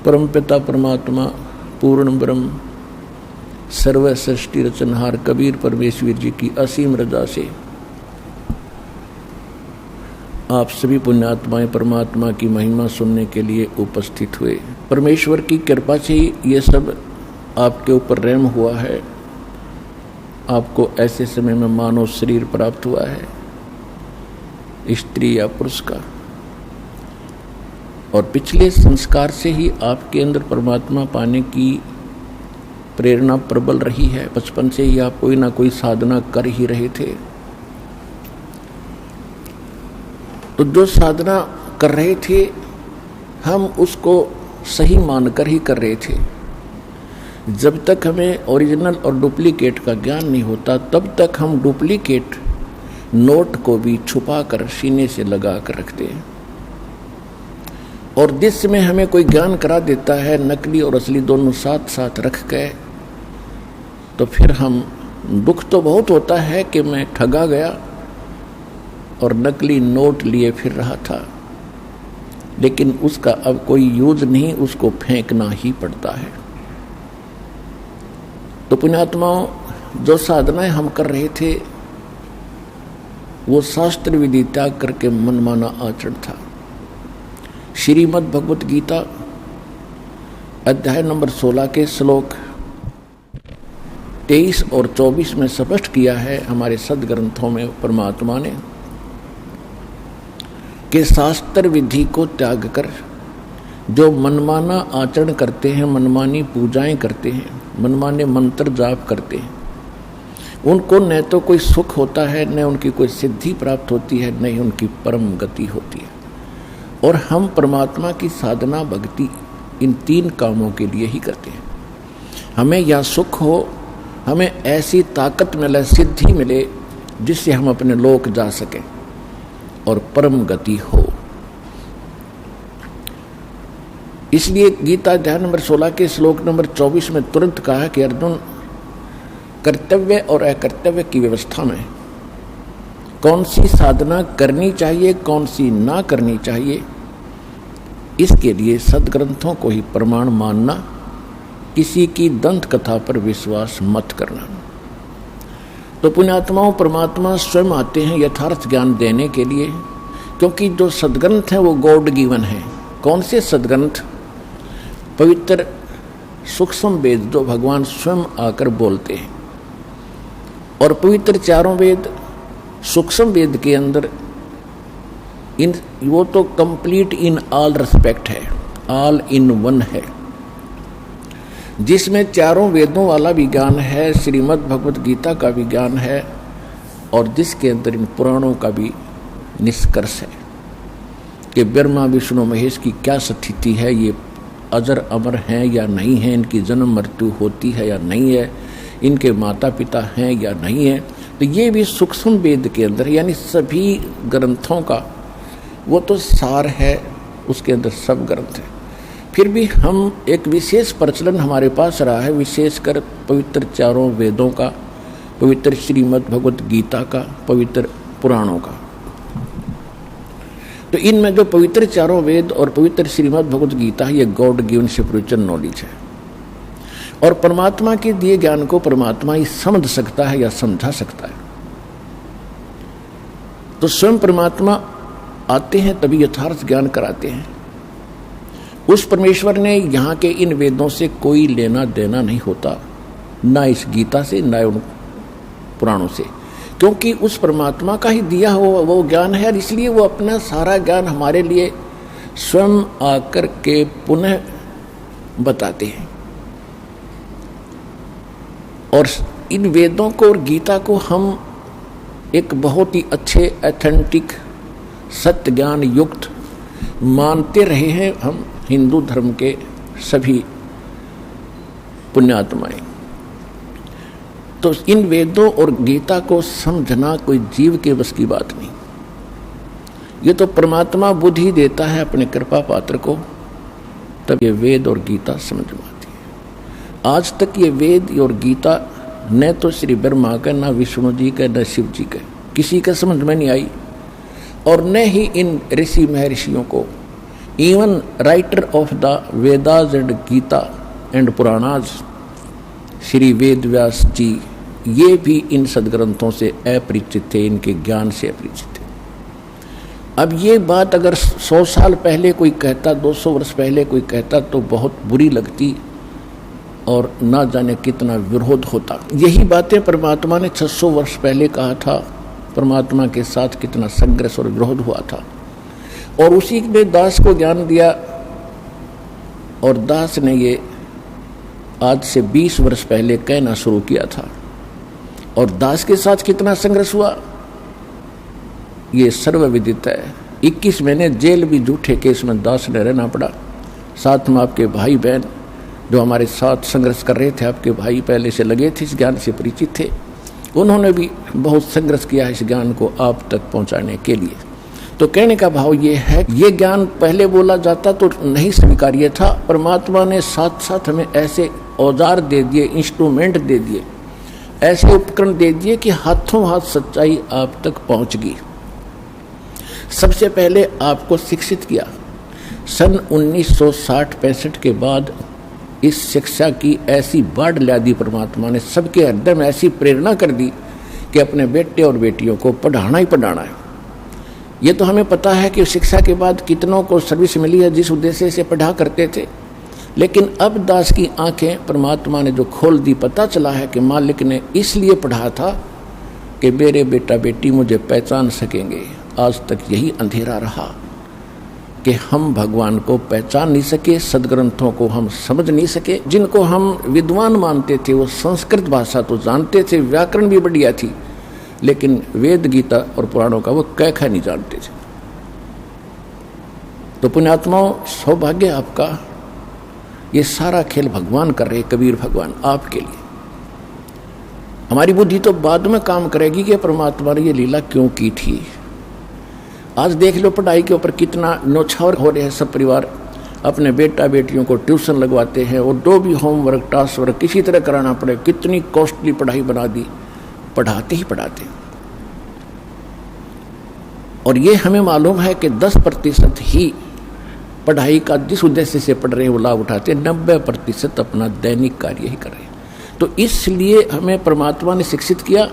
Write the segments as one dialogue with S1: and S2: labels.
S1: परमपिता परमात्मा पूर्ण ब्रह्म सर्व सृष्टि रचनहार कबीर परमेश्वर जी की असीम रजा से आप सभी पुण्यात्माएं परमात्मा की महिमा सुनने के लिए उपस्थित हुए। परमेश्वर की कृपा से ये सब आपके ऊपर रहम हुआ है। आपको ऐसे समय में मानव शरीर प्राप्त हुआ है, स्त्री या पुरुष का, और पिछले संस्कार से ही आपके अंदर परमात्मा पाने की प्रेरणा प्रबल रही है। बचपन से ही आप कोई ना कोई साधना कर ही रहे थे। तो जो साधना कर रहे थे हम उसको सही मानकर ही कर रहे थे। जब तक हमें ओरिजिनल और डुप्लीकेट का ज्ञान नहीं होता तब तक हम डुप्लीकेट नोट को भी छुपा कर सीने से लगा कर रखते हैं। और जिस समय हमें कोई ज्ञान करा देता है नकली और असली दोनों साथ साथ रख के, तो फिर हम दुख तो बहुत होता है कि मैं ठगा गया और नकली नोट लिए फिर रहा था, लेकिन उसका अब कोई यूज नहीं, उसको फेंकना ही पड़ता है। तो पुण्यात्माओं, जो साधनाएं हम कर रहे थे वो शास्त्र विधि त्याग करके मनमाना आचरण था। श्रीमद् भगवत गीता अध्याय नंबर 16 के श्लोक 23 और 24 में स्पष्ट किया है हमारे सदग्रंथों में परमात्मा ने कि शास्त्र विधि को त्याग कर जो मनमाना आचरण करते हैं, मनमानी पूजाएं करते हैं, मनमाने मंत्र जाप करते हैं, उनको न तो कोई सुख होता है, न उनकी कोई सिद्धि प्राप्त होती है, न ही उनकी परम गति होती है। और हम परमात्मा की साधना भक्ति इन 3 कामों के लिए ही करते हैं। हमें या सुख हो, हमें ऐसी ताकत मिले, सिद्धि मिले जिससे हम अपने लोक जा सकें, और परम गति हो। इसलिए गीता अध्याय नंबर 16 के श्लोक नंबर 24 में तुरंत कहा कि अर्जुन, कर्तव्य और अकर्तव्य की व्यवस्था में कौन सी साधना करनी चाहिए, कौन सी ना करनी चाहिए, इसके लिए सदग्रंथों को ही प्रमाण मानना, किसी की दंत कथा पर विश्वास मत करना। तो पुण्यात्माओं, परमात्मा स्वयं आते हैं यथार्थ ज्ञान देने के लिए, क्योंकि जो सदग्रंथ हैं वो गॉड गिवन है। कौन से सदग्रंथ? पवित्र सूक्ष्म वेद जो भगवान स्वयं आकर बोलते हैं, और पवित्र 4 वेद सूक्ष्म वेद के अंदर वो तो कंप्लीट इन ऑल रिस्पेक्ट है, ऑल इन वन है, जिसमें 4 वेदों वाला भी ज्ञान है, श्रीमद् भगवत गीता का भी ज्ञान है, और जिसके अंदर इन पुराणों का भी निष्कर्ष है कि ब्रह्मा विष्णु महेश की क्या स्थिति है, ये अजर अमर हैं या नहीं है, इनकी जन्म मृत्यु होती है या नहीं है, इनके माता पिता हैं या नहीं है। तो ये भी सूक्ष्म वेद के अंदर, यानी सभी ग्रंथों का वो तो सार है, उसके अंदर सब ग्रंथ है। फिर भी हम एक विशेष प्रचलन हमारे पास रहा है, विशेषकर पवित्र 4 वेदों का, पवित्र श्रीमद् भगवत गीता का, पवित्र पुराणों का। तो इनमें जो पवित्र 4 वेद और पवित्र श्रीमद् भगवत गीता है, ये गॉड गिवन स्पिरिचुअल नॉलेज है, और परमात्मा के दिए ज्ञान को परमात्मा ही समझ सकता है या समझा सकता है। तो स्वयं परमात्मा आते हैं तभी यथार्थ ज्ञान कराते हैं। उस परमेश्वर ने यहाँ के इन वेदों से कोई लेना देना नहीं होता, ना इस गीता से, ना उन पुराणों से, क्योंकि उस परमात्मा का ही दिया हुआ वो ज्ञान है, और इसलिए वो अपना सारा ज्ञान हमारे लिए स्वयं आकर के पुनः बताते हैं। और इन वेदों को और गीता को हम एक बहुत ही अच्छे ऑथेंटिक सत्य ज्ञान युक्त मानते रहे हैं हम हिंदू धर्म के सभी पुण्यात्माएं। तो इन वेदों और गीता को समझना कोई जीव के बस की बात नहीं, ये तो परमात्मा बुद्धि देता है अपने कृपा पात्र को, तब ये वेद और गीता समझ में आती है। आज तक ये वेद और गीता न तो श्री ब्रह्मा का, न विष्णु जी का, न शिव जी का, किसी का समझ में नहीं आई, और न ही इन ऋषि महर्षियों को Even writer of the Vedas and Gita and Puranas, Shri Ved Vyas जी, ये भी इन सदग्रंथों से अपरिचित थे, इनके ज्ञान से अपरिचित थे। अब ये बात अगर 100 साल पहले कोई कहता, 200 वर्ष पहले कोई कहता तो बहुत बुरी लगती और ना जाने कितना विरोध होता। यही बातें परमात्मा ने 600 वर्ष पहले कहा था। परमात्मा के साथ कितना संघर्ष और विरोध हुआ था, और उसी ने दास को ज्ञान दिया, और दास ने ये आज से 20 वर्ष पहले कहना शुरू किया था। और दास के साथ कितना संघर्ष हुआ ये सर्वविदित है। 21 महीने जेल भी झूठे केस में दास ने रहना पड़ा। साथ में आपके भाई बहन जो हमारे साथ संघर्ष कर रहे थे, आपके भाई पहले से लगे थे, इस ज्ञान से परिचित थे, उन्होंने भी बहुत संघर्ष किया इस ज्ञान को आप तक पहुंचाने के लिए। तो कहने का भाव ये है, ये ज्ञान पहले बोला जाता तो नहीं स्वीकार्य था। परमात्मा ने साथ साथ हमें ऐसे औजार दे दिए, इंस्ट्रूमेंट दे दिए, ऐसे उपकरण दे दिए कि हाथों हाथ सच्चाई आप तक पहुंच गई। सबसे पहले आपको शिक्षित किया। सन 1960-65 के बाद इस शिक्षा की ऐसी बाढ़ ला दी परमात्मा ने, सबके हृदय में ऐसी प्रेरणा कर दी कि अपने बेटे और बेटियों को पढ़ाना ही पढ़ाना है। ये तो हमें पता है कि शिक्षा के बाद कितनों को सर्विस मिली है जिस उद्देश्य से पढ़ा करते थे, लेकिन अब दास की आंखें परमात्मा ने जो खोल दी, पता चला है कि मालिक ने इसलिए पढ़ा था कि मेरे बेटा बेटी मुझे पहचान सकेंगे। आज तक यही अंधेरा रहा कि हम भगवान को पहचान नहीं सके, सदग्रंथों को हम समझ नहीं सके। जिनको हम विद्वान मानते थे वो संस्कृत भाषा तो जानते थे, व्याकरण भी बढ़िया थी, लेकिन वेद गीता और पुराणों का वो कैखा नहीं जानते थे। तो पुण्यात्माओं, सौभाग्य आपका, ये सारा खेल भगवान कर रहे, कबीर भगवान आपके लिए। हमारी बुद्धि तो बाद में काम करेगी कि परमात्मा ने ये लीला क्यों की थी। आज देख लो पढ़ाई के ऊपर कितना नौछावर हो रहे हैं। सब परिवार अपने बेटा बेटियों को ट्यूशन लगवाते हैं, और जो भी होमवर्क टास्क वर्क किसी तरह कराना पड़े, कितनी कॉस्टली पढ़ाई बना दी, पढ़ाते ही पढ़ाते। और ये हमें मालूम है कि 10% ही पढ़ाई का जिस उद्देश्य से पढ़ रहे हैं वो लाभ उठाते, 90% अपना दैनिक कार्य ही कर रहे हैं। तो इसलिए हमें परमात्मा ने शिक्षित किया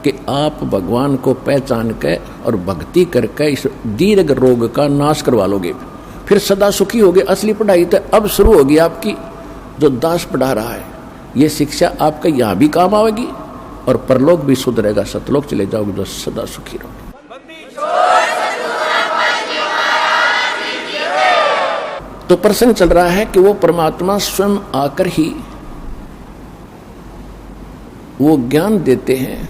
S1: कि आप भगवान को पहचान कर और भक्ति करके इस दीर्घ रोग का नाश करवा लोगे, फिर सदा सुखी होगे। असली पढ़ाई तो अब शुरू होगी आपकी, जो दास पढ़ा रहा है। ये शिक्षा आपका यहाँ भी काम आएगी और परलोक भी सुधरेगा, सतलोक चले जाओगे, जो सदा सुखी रहोगे। तो प्रसंग चल रहा है कि वो परमात्मा स्वयं आकर ही वो ज्ञान देते हैं,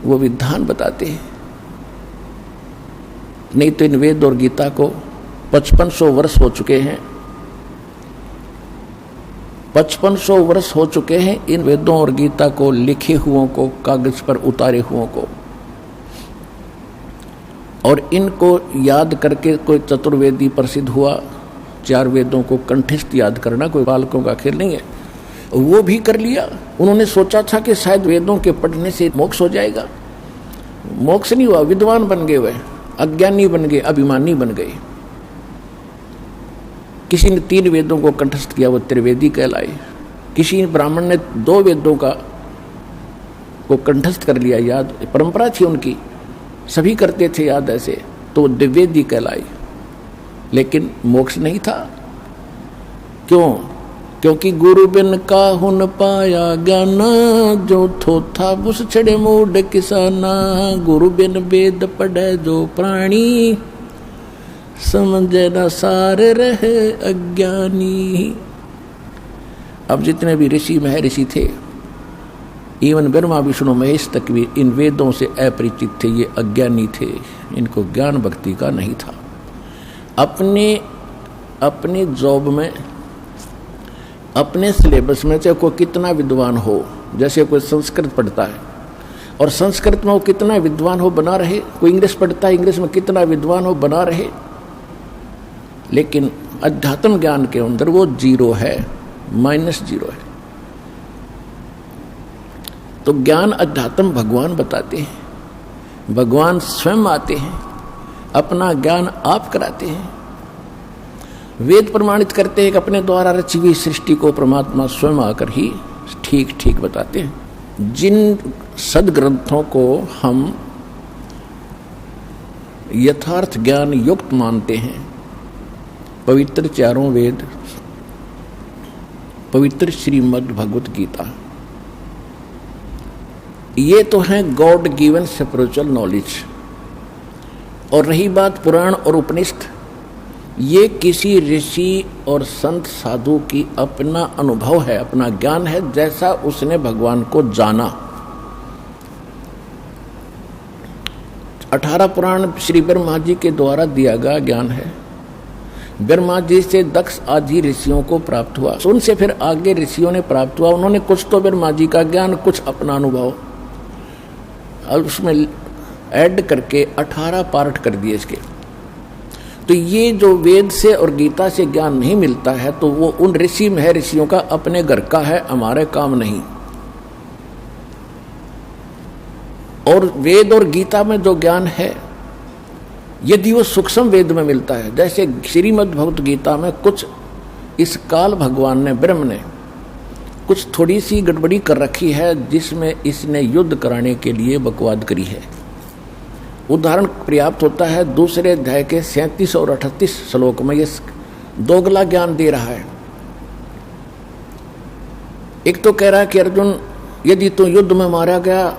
S1: वो विधान बताते हैं। नहीं तो इन वेद और गीता को 5500 वर्ष हो चुके हैं, 5500 वर्ष हो चुके हैं इन वेदों और गीता को लिखे हुओं को, कागज पर उतारे हुओं को। और इनको याद करके कोई चतुर्वेदी प्रसिद्ध हुआ। 4 वेदों को कंठस्थ याद करना कोई बालकों का खेल नहीं है, वो भी कर लिया। उन्होंने सोचा था कि शायद वेदों के पढ़ने से मोक्ष हो जाएगा, मोक्ष नहीं हुआ। विद्वान बन गए, वह अज्ञानी बन गए, अभिमानी बन गए। किसी ने 3 वेदों को कंठस्थ किया, वो त्रिवेदी कहलाए। किसी ब्राह्मण ने 2 वेदों को कंठस्थ कर लिया, याद परंपरा थी उनकी, सभी करते थे याद ऐसे, तो वो द्विवेदी कहलाए। लेकिन मोक्ष नहीं था। क्यों? क्योंकि गुरु बिन काहू न पाया ज्ञाना, जो थोथा बुस छड़े मूड किसाना। गुरु बिन वेद पढ़े जो प्राणी, समझे न सार रहे अज्ञानी। अब जितने भी ऋषि महर्षि थे, इवन ब्रह्मा विष्णु महेश तक भी इन वेदों से अपरिचित थे, ये अज्ञानी थे, इनको ज्ञान भक्ति का नहीं था। अपने जॉब में, अपने सिलेबस में चाहे कोई कितना विद्वान हो, जैसे कोई संस्कृत पढ़ता है और संस्कृत में वो कितना विद्वान हो बना रहे, कोई इंग्लिश पढ़ता है, इंग्लिश में कितना विद्वान हो बना रहे, लेकिन अध्यात्म ज्ञान के अंदर वो 0 है, -0 है। तो ज्ञान अध्यात्म भगवान बताते हैं, भगवान स्वयं आते हैं अपना ज्ञान आप कराते हैं। वेद प्रमाणित करते हैं कि अपने द्वारा रची हुई सृष्टि को परमात्मा स्वयं आकर ही ठीक ठीक बताते हैं। जिन सदग्रंथों को हम यथार्थ ज्ञान युक्त मानते हैं, पवित्र चारों वेद, पवित्र श्रीमद् भगवत गीता, ये तो है गॉड गिवन स्पिरिचुअल नॉलेज। और रही बात पुराण और उपनिषद, ये किसी ऋषि और संत साधु की अपना अनुभव है, अपना ज्ञान है, जैसा उसने भगवान को जाना। 18 पुराण श्री ब्रह्मा जी के द्वारा दिया गया ज्ञान है। ब्रह्मा जी से दक्ष आदि ऋषियों को प्राप्त हुआ, उनसे फिर आगे ऋषियों ने प्राप्त हुआ। उन्होंने कुछ तो ब्रह्मा जी का ज्ञान, कुछ अपना अनुभव, और उसमें ऐड करके 18 पार्ट कर दिए इसके। तो ये जो वेद से और गीता से ज्ञान नहीं मिलता है, तो वो उन ऋषि में है, ऋषियों का अपने घर का है, हमारे काम नहीं। और वेद और गीता में जो ज्ञान है, यदि वो सूक्ष्म वेद में मिलता है, जैसे श्रीमद् भगवत गीता में कुछ इस काल भगवान ने, ब्रह्म ने कुछ थोड़ी सी गड़बड़ी कर रखी है, जिसमें इसने युद्ध कराने के लिए बकवाद करी है। उदाहरण पर्याप्त होता है। दूसरे अध्याय के 37 और 38 श्लोक में ये दोगला ज्ञान दे रहा है। एक तो कह रहा है कि अर्जुन, यदि तू युद्ध में मारा गया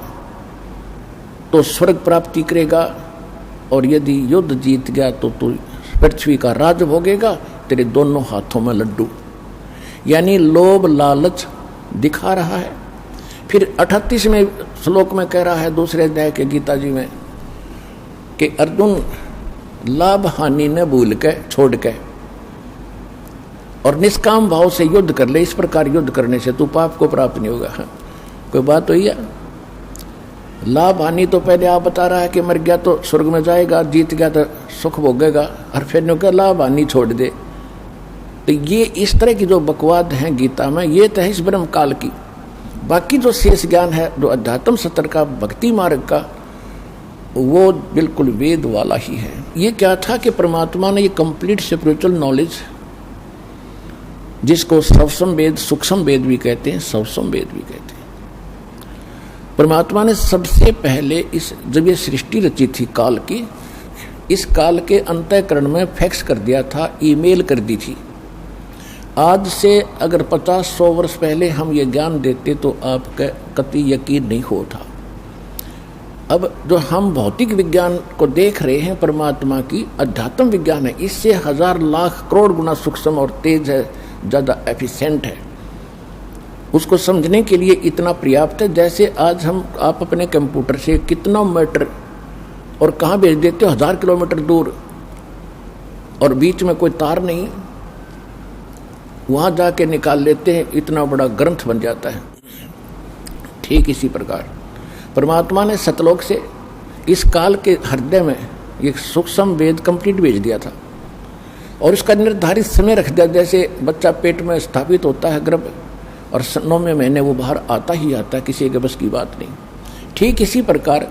S1: तो स्वर्ग प्राप्ति करेगा, और यदि युद्ध जीत गया तो तू पृथ्वी का राज भोगेगा, तेरे दोनों हाथों में लड्डू। यानी लोभ लालच दिखा रहा है। फिर 38वें श्लोक में कह रहा है दूसरे अध्याय के गीता जी में कि अर्जुन, लाभ हानि ने भूल के, छोड़ के, और निष्काम भाव से युद्ध कर ले। इस प्रकार युद्ध करने से तू पाप को प्राप्त नहीं होगा। कोई बात हुई है? लाभ हानि तो पहले आप बता रहा है कि मर गया तो स्वर्ग में जाएगा, जीत गया तो सुख भोगेगा, और फिर नो क्या लाभ हानि छोड़ दे। तो ये इस तरह की जो बकवाद है गीता में, ये तो है इस ब्रह्म काल की। बाकी जो शेष ज्ञान है, जो अध्यात्म सत्र का, भक्ति मार्ग का, वो बिल्कुल वेद वाला ही है। ये क्या था कि परमात्मा ने ये कंप्लीट स्पिरिचुअल नॉलेज, जिसको सवसम वेद, सूक्ष्म वेद भी कहते हैं, सवसम वेद भी कहते हैं, परमात्मा ने सबसे पहले जब ये सृष्टि रची थी काल की, इस काल के अंतःकरण में फैक्स कर दिया था, ईमेल कर दी थी। आज से अगर 50-100 वर्ष पहले हम ये ज्ञान देते तो आपका कतई यकीन नहीं होता। अब जो हम भौतिक विज्ञान को देख रहे हैं, परमात्मा की अध्यात्म विज्ञान है, इससे 1000 लाख करोड़ गुना सूक्ष्म और तेज है, ज़्यादा एफिशिएंट है। उसको समझने के लिए इतना पर्याप्त है। जैसे आज आप अपने कंप्यूटर से कितना मीटर और कहाँ भेज देते हो, 1000 किलोमीटर दूर, और बीच में कोई तार नहीं, वहाँ जाके निकाल लेते हैं, इतना बड़ा ग्रंथ बन जाता है। ठीक इसी प्रकार परमात्मा ने सतलोक से इस काल के हृदय में ये सूक्ष्म वेद कंप्लीट भेज दिया था, और इसका निर्धारित समय रख दिया। जैसे बच्चा पेट में स्थापित होता है गर्भ, और 9वें महीने वो बाहर आता ही आता है, किसी के बस की बात नहीं। ठीक इसी प्रकार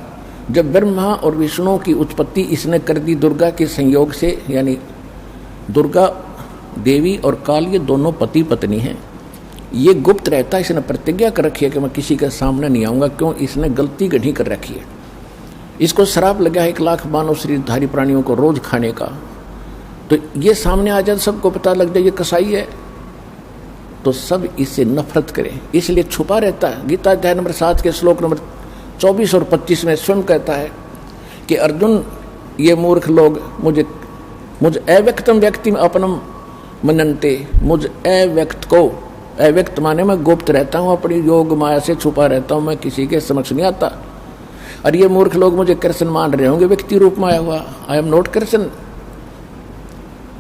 S1: जब ब्रह्मा और विष्णु की उत्पत्ति इसने कर दी दुर्गा के संयोग से, यानी दुर्गा देवी और काल ये दोनों पति पत्नी हैं। ये गुप्त रहता है, इसने प्रतिज्ञा कर रखी है कि मैं किसी के सामने नहीं आऊँगा। क्यों? इसने गलती गढ़ी कर रखी है। इसको श्राप लगा है 1 लाख मानव शरीरधारी प्राणियों को रोज खाने का। तो ये सामने आ जाए, सबको पता लग जाए ये कसाई है, तो सब इससे नफरत करें, इसलिए छुपा रहता है। गीता अध्याय नंबर 7 के श्लोक नंबर 24 और 25 में स्वयं कहता है कि अर्जुन, ये मूर्ख लोग मुझ अव्यक्तम व्यक्ति में अपनम मननते, मुझ अव्यक्त को, अव्यक्त माने मैं गुप्त रहता हूँ, अपनी योग माया से छुपा रहता हूँ, मैं किसी के समक्ष नहीं आता। और ये मूर्ख लोग मुझे कृष्ण मान रहे होंगे, व्यक्ति रूप में आया हुआ, आई एम नॉट कृष्ण,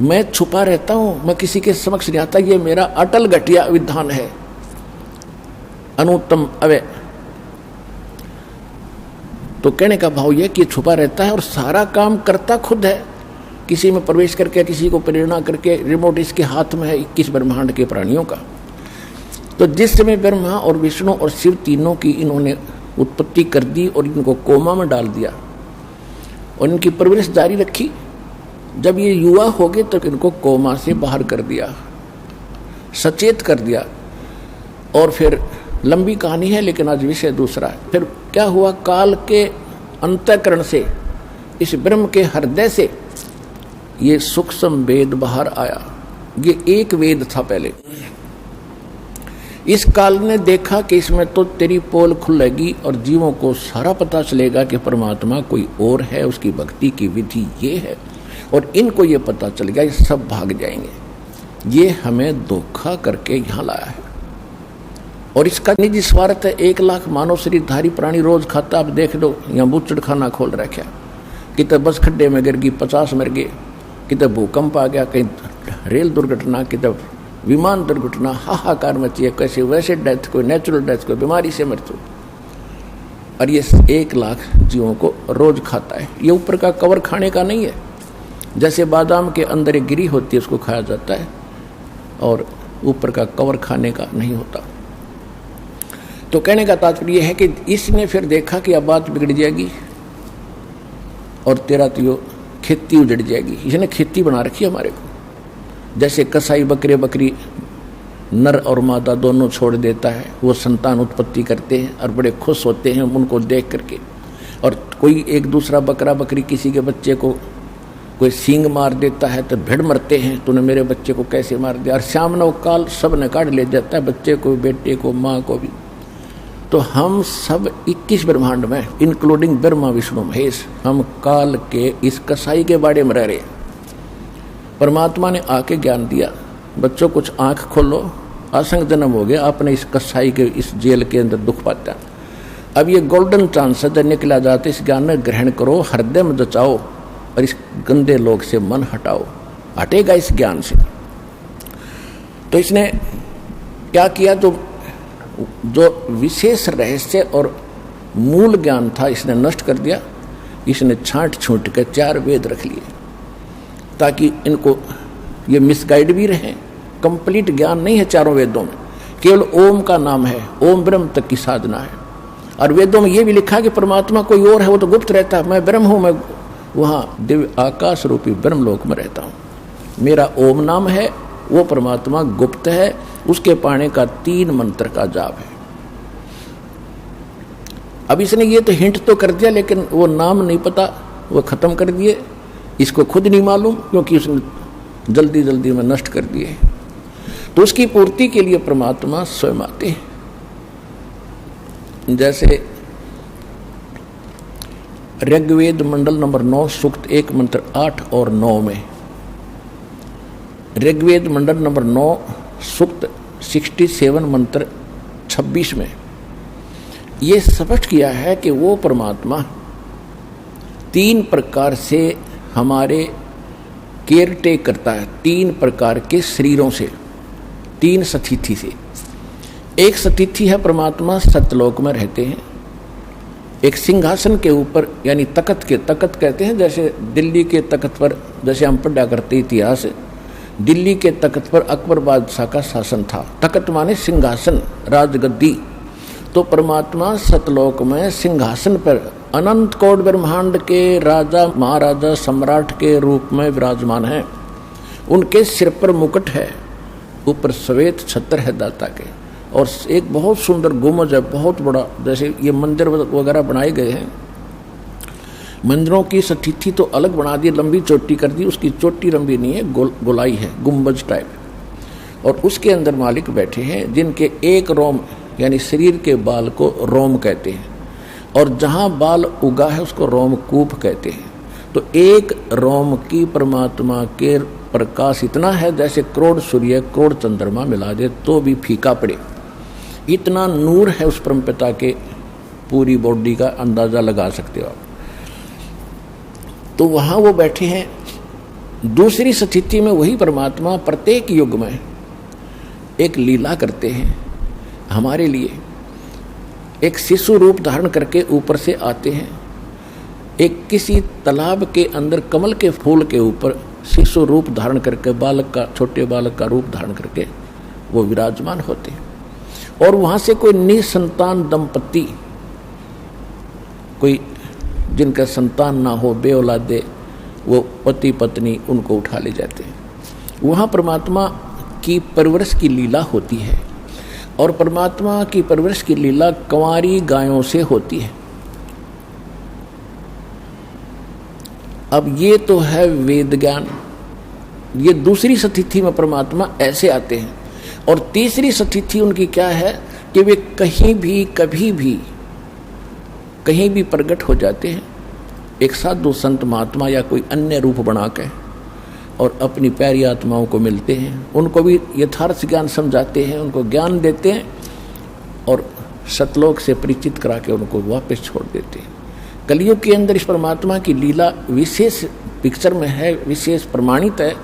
S1: मैं छुपा रहता हूँ, मैं किसी के समक्ष नहीं आता, ये मेरा अटल घटिया विधान है, अनुत्तम अव्यय। तो कहने का भाव यह कि छुपा रहता है और सारा काम करता खुद है, किसी में प्रवेश करके, किसी को प्रेरणा करके। रिमोट इसके हाथ में है 21 ब्रह्मांड के प्राणियों का। तो जिस समय ब्रह्मा और विष्णु और शिव तीनों की इन्होंने उत्पत्ति कर दी और इनको कोमा में डाल दिया, और इनकी परवरिश जारी रखी। जब ये युवा हो गए तो इनको कोमा से बाहर कर दिया, सचेत कर दिया। और फिर लंबी कहानी है, लेकिन आज विषय दूसरा है। फिर क्या हुआ, काल के अंतःकरण से, इस ब्रह्म के हृदय से ये सूक्ष्म वेद बाहर आया। ये एक वेद था पहले। इस काल ने देखा कि इसमें तो तेरी पोल खुलेगी और जीवों को सारा पता चलेगा कि परमात्मा कोई और है, उसकी भक्ति की विधि ये है, और इनको ये पता चल गया, ये सब भाग जाएंगे। ये हमें धोखा करके यहाँ लाया है और इसका निजी स्वार्थ है। 1 लाख मानव शरीरधारी प्राणी रोज खाता। आप देख लो, यहाँ बुच्चड़ खाना खोल रखा, कितने बस खड्डे में गिर गई 50 मर गए, कितने भूकंप आ गया, कहीं रेल दुर्घटना, कितने विमान दुर्घटना, हाहाकार मची है। कैसे वैसे डेथ, कोई नेचुरल डेथ, कोई बीमारी से मृत्यु। और ये 1 लाख जीवों को रोज खाता है। ये ऊपर का कवर खाने का नहीं है। जैसे बादाम के अंदर एक गिरी होती है, उसको खाया जाता है, और ऊपर का कवर खाने का नहीं होता। तो कहने का तात्पर्य यह है कि इसने फिर देखा कि अब बात बिगड़ जाएगी और तेरा तो यो खेती उजड़ जाएगी। इसने खेती बना रखी है हमारे को। जैसे कसाई बकरे बकरी नर और मादा दोनों छोड़ देता है, वो संतान उत्पत्ति करते हैं और बड़े खुश होते हैं उनको देख करके। और कोई एक दूसरा बकरा बकरी किसी के बच्चे को कोई सींग मार देता है तो भिड़ मरते हैं, तूने मेरे बच्चे को कैसे मार दिया। और श्याम नवकाल सब ने काट ले जाता है, बच्चे को, बेटे को, माँ को भी। तो हम सब 21 ब्रह्मांड में, इंक्लूडिंग ब्रह्मा विष्णु महेश, हम काल के इस कसाई के बाड़े में रह रहे। परमात्मा ने आके ज्ञान दिया, बच्चों कुछ आंख खोलो, असंग जन्म हो गया, आपने इस कसाई के इस जेल के अंदर दुख पाता। अब ये गोल्डन चांस है, निकला जाता, इस ज्ञान में ग्रहण करो, हृदय में जचाओ और इस गंदे लोग से मन हटाओ। हटेगा इस ज्ञान से। तो इसने क्या किया, जो विशेष रहस्य और मूल ज्ञान था इसने नष्ट कर दिया। इसने छांट छूट के 4 वेद रख लिए ताकि इनको ये मिसगाइड भी रहें। कंप्लीट ज्ञान नहीं है चारों वेदों में, केवल ओम का नाम है, ओम ब्रह्म तक की साधना है। और वेदों में ये भी लिखा कि परमात्मा कोई और है, वो तो गुप्त रहता है, मैं ब्रह्म हूँ, मैं वहाँ दिव्य आकाश रूपी ब्रह्मलोक में रहता हूँ। मेरा ओम नाम है, वो परमात्मा गुप्त है, उसके पाने का 3 मंत्र का जाप है। अब इसने ये तो हिंट तो कर दिया, लेकिन वो नाम नहीं पता, वो खत्म कर दिए। इसको खुद नहीं मालूम क्योंकि उसने जल्दी जल्दी में नष्ट कर दिए। तो उसकी पूर्ति के लिए परमात्मा स्वयं आते हैं। जैसे ऋग्वेद मंडल नंबर 9 सूक्त 1 मंत्र 8 और 9 में, ऋग्वेद मंडल नंबर 9 सूक्त 67 मंत्र 26 में ये स्पष्ट किया है कि वो परमात्मा 3 प्रकार से हमारे केयर टेक करता है, 3 प्रकार के शरीरों से, 3 सतिथि से। एक सतिथि है परमात्मा सतलोक में रहते हैं, एक सिंहासन के ऊपर यानी तख्त के, तख्त कहते हैं जैसे दिल्ली के तख्त पर, जैसे हम पढ़ा करते इतिहास, दिल्ली के तख्त पर अकबर बादशाह का शासन था। तख्त माने सिंहासन, राजगद्दी। तो परमात्मा सतलोक में सिंहासन पर अनंत कोट ब्रह्मांड के राजा महाराजा सम्राट के रूप में विराजमान हैं। उनके सिर पर मुकुट है, ऊपर श्वेत छत्र है दाता के, और एक बहुत सुंदर गुम्बद है, बहुत बड़ा। जैसे ये मंदिर वगैरह बनाए गए हैं, मंदिरों की सतिथि तो अलग बना दी, लंबी चोटी कर दी, उसकी चोटी लंबी नहीं है, गोलाई है, गुम्बज टाइप। और उसके अंदर मालिक बैठे हैं जिनके एक रोम यानी शरीर के बाल को रोम कहते हैं, और जहाँ बाल उगा है उसको रोमकूप कहते हैं। तो एक रोम की परमात्मा के प्रकाश इतना है जैसे करोड़ सूर्य करोड़ चंद्रमा मिला दे तो भी फीका पड़े, इतना नूर है उस परमपिता के। पूरी बॉडी का अंदाजा लगा सकते हो आप। तो वहाँ वो बैठे हैं। दूसरी स्थिति में वही परमात्मा प्रत्येक युग में एक लीला करते हैं हमारे लिए। एक शिशु रूप धारण करके ऊपर से आते हैं, एक किसी तालाब के अंदर कमल के फूल के ऊपर शिशु रूप धारण करके, बालक का, छोटे बालक का रूप धारण करके वो विराजमान होते हैं। और वहाँ से कोई निसंतान दंपति, कोई जिनका संतान ना हो, बे औलादे, वो पति पत्नी उनको उठा ले जाते हैं। वहाँ परमात्मा की परवरिश की लीला होती है, और परमात्मा की परवरिश की लीला कंवारी गायों से होती है। अब ये तो है वेद ज्ञान। ये दूसरी स्थिति में परमात्मा ऐसे आते हैं। और तीसरी स्थिति उनकी क्या है कि वे कहीं भी कभी भी कहीं भी प्रकट हो जाते हैं, एक साधु संत महात्मा या कोई अन्य रूप बना के, और अपनी प्यारी आत्माओं को मिलते हैं, उनको भी यथार्थ ज्ञान समझाते हैं, उनको ज्ञान देते हैं और सतलोक से परिचित करा के उनको वापस छोड़ देते हैं। कलयुग के अंदर इस परमात्मा की लीला विशेष पिक्चर में है, विशेष प्रमाणित है।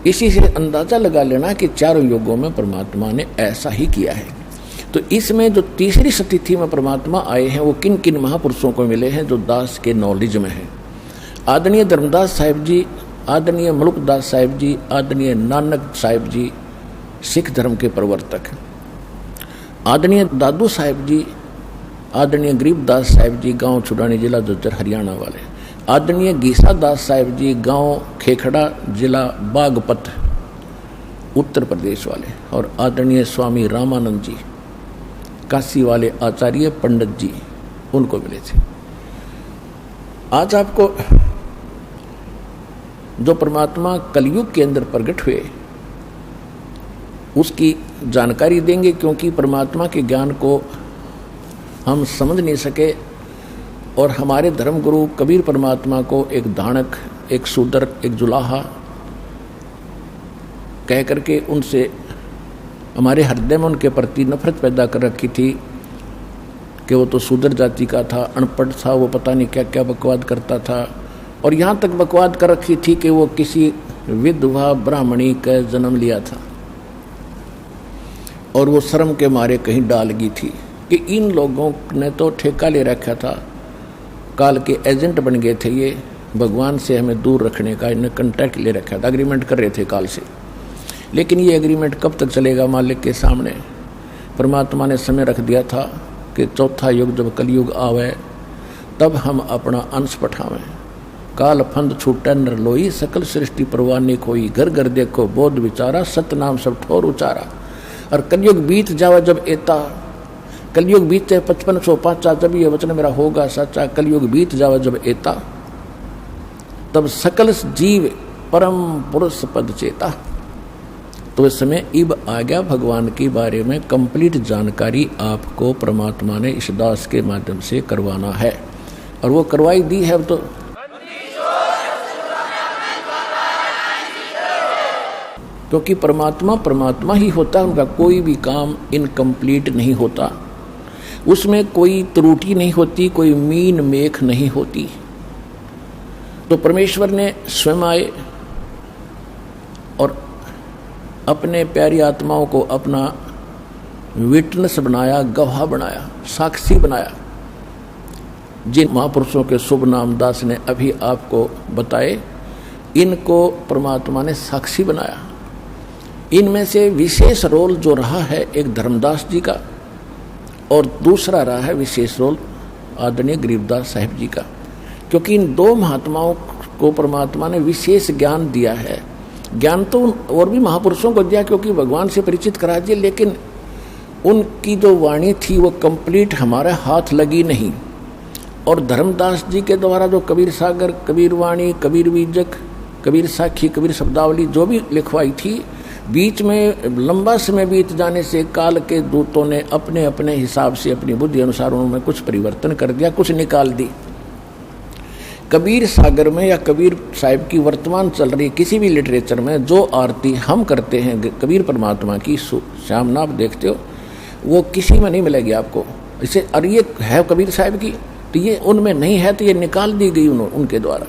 S1: इसी से अंदाजा लगा लेना कि चारों युगों में परमात्मा ने ऐसा ही किया है। तो इसमें जो तीसरी स्थिति में परमात्मा आए हैं वो किन किन महापुरुषों को मिले हैं जो दास के नॉलेज में है। आदरणीय धर्मदास साहिब जी, आदरणीय मलुकदास साहिब जी, आदरणीय नानक साहिब जी सिख धर्म के प्रवर्तक, आदरणीय दादू साहिब जी, आदरणीय गरीबदास साहिब जी गांव छुड़ानी जिला झज्जर हरियाणा वाले, आदरणीय गीसा दास साहिब जी गांव खेखड़ा जिला बागपत उत्तर प्रदेश वाले, और आदरणीय स्वामी रामानंद जी काशी वाले आचार्य पंडित जी उनको मिले थे। आज आपको जो परमात्मा कलयुग के अंदर प्रकट हुए उसकी जानकारी देंगे, क्योंकि परमात्मा के ज्ञान को हम समझ नहीं सके और हमारे धर्म गुरु कबीर परमात्मा को एक धानक, एक शूद्र, एक जुलाहा कह करके उनसे हमारे हृदय में उनके प्रति नफरत पैदा कर रखी थी कि वो तो शूद्र जाति का था, अनपढ़ था, वो पता नहीं क्या क्या बकवाद करता था। और यहाँ तक बकवाद कर रखी थी कि वो किसी विधवा ब्राह्मणी का जन्म लिया था और वो शर्म के मारे कहीं डाल गई थी कि इन लोगों ने तो ठेका ले रखा था, काल के एजेंट बन गए थे, ये भगवान से हमें दूर रखने का इन्हें कॉन्ट्रैक्ट ले रखा था, एग्रीमेंट कर रहे थे काल से। लेकिन ये एग्रीमेंट कब तक चलेगा मालिक के सामने। परमात्मा ने समय रख दिया था कि चौथा युग जब कलयुग आवे तब हम अपना अंश पठावें। काल फंद छूटे नर लोई, सकल सृष्टि परवानी खोई, घर घर देखो बोध विचारा, सत्य नाम सब ठोर उचारा। और कलयुग बीत जावा जब एता, कलयुग बीते 5505 जब ये वचन मेरा होगा सच्चा, कलयुग बीत जावा जब एता, तब सकल जीव परम पुरुष पद चेता। तो इस समय इब आ गया भगवान के बारे में कंप्लीट जानकारी आपको परमात्मा ने इस दास के माध्यम से करवाना है, और वो करवाई दी है। तो क्योंकि परमात्मा ही होता है, उनका कोई भी काम इनकम्प्लीट नहीं होता, उसमें कोई त्रुटि नहीं होती, कोई मीन मेख नहीं होती। तो परमेश्वर ने स्वयं आए और अपने प्यारी आत्माओं को अपना विटनेस बनाया, गवाह बनाया, साक्षी बनाया। जिन महापुरुषों के शुभ नाम दास ने अभी आपको बताए, इनको परमात्मा ने साक्षी बनाया। इनमें से विशेष रोल जो रहा है एक धर्मदास जी का, और दूसरा रहा है विशेष रोल आदरणीय गरीबदास साहिब जी का, क्योंकि इन दो महात्माओं को परमात्मा ने विशेष ज्ञान दिया है। ज्ञान तो और भी महापुरुषों को दिया क्योंकि भगवान से परिचित करा दिया, लेकिन उनकी जो वाणी थी वो कंप्लीट हमारे हाथ लगी नहीं। और धर्मदास जी के द्वारा जो कबीर सागर, कबीर वाणी, कबीर बीजक, कबीर साखी, कबीर शब्दावली जो भी लिखवाई थी, बीच में लंबा समय बीत जाने से काल के दूतों ने अपने अपने हिसाब से अपनी बुद्धि अनुसार उन्होंने कुछ परिवर्तन कर दिया, कुछ निकाल दी। कबीर सागर में या कबीर साहिब की वर्तमान चल रही किसी भी लिटरेचर में जो आरती हम करते हैं कबीर परमात्मा की, शाम आप देखते हो, वो किसी में नहीं मिलेगी आपको। इसे और ये है कबीर साहिब की, तो ये उनमें नहीं है, तो ये निकाल दी गई उनके द्वारा।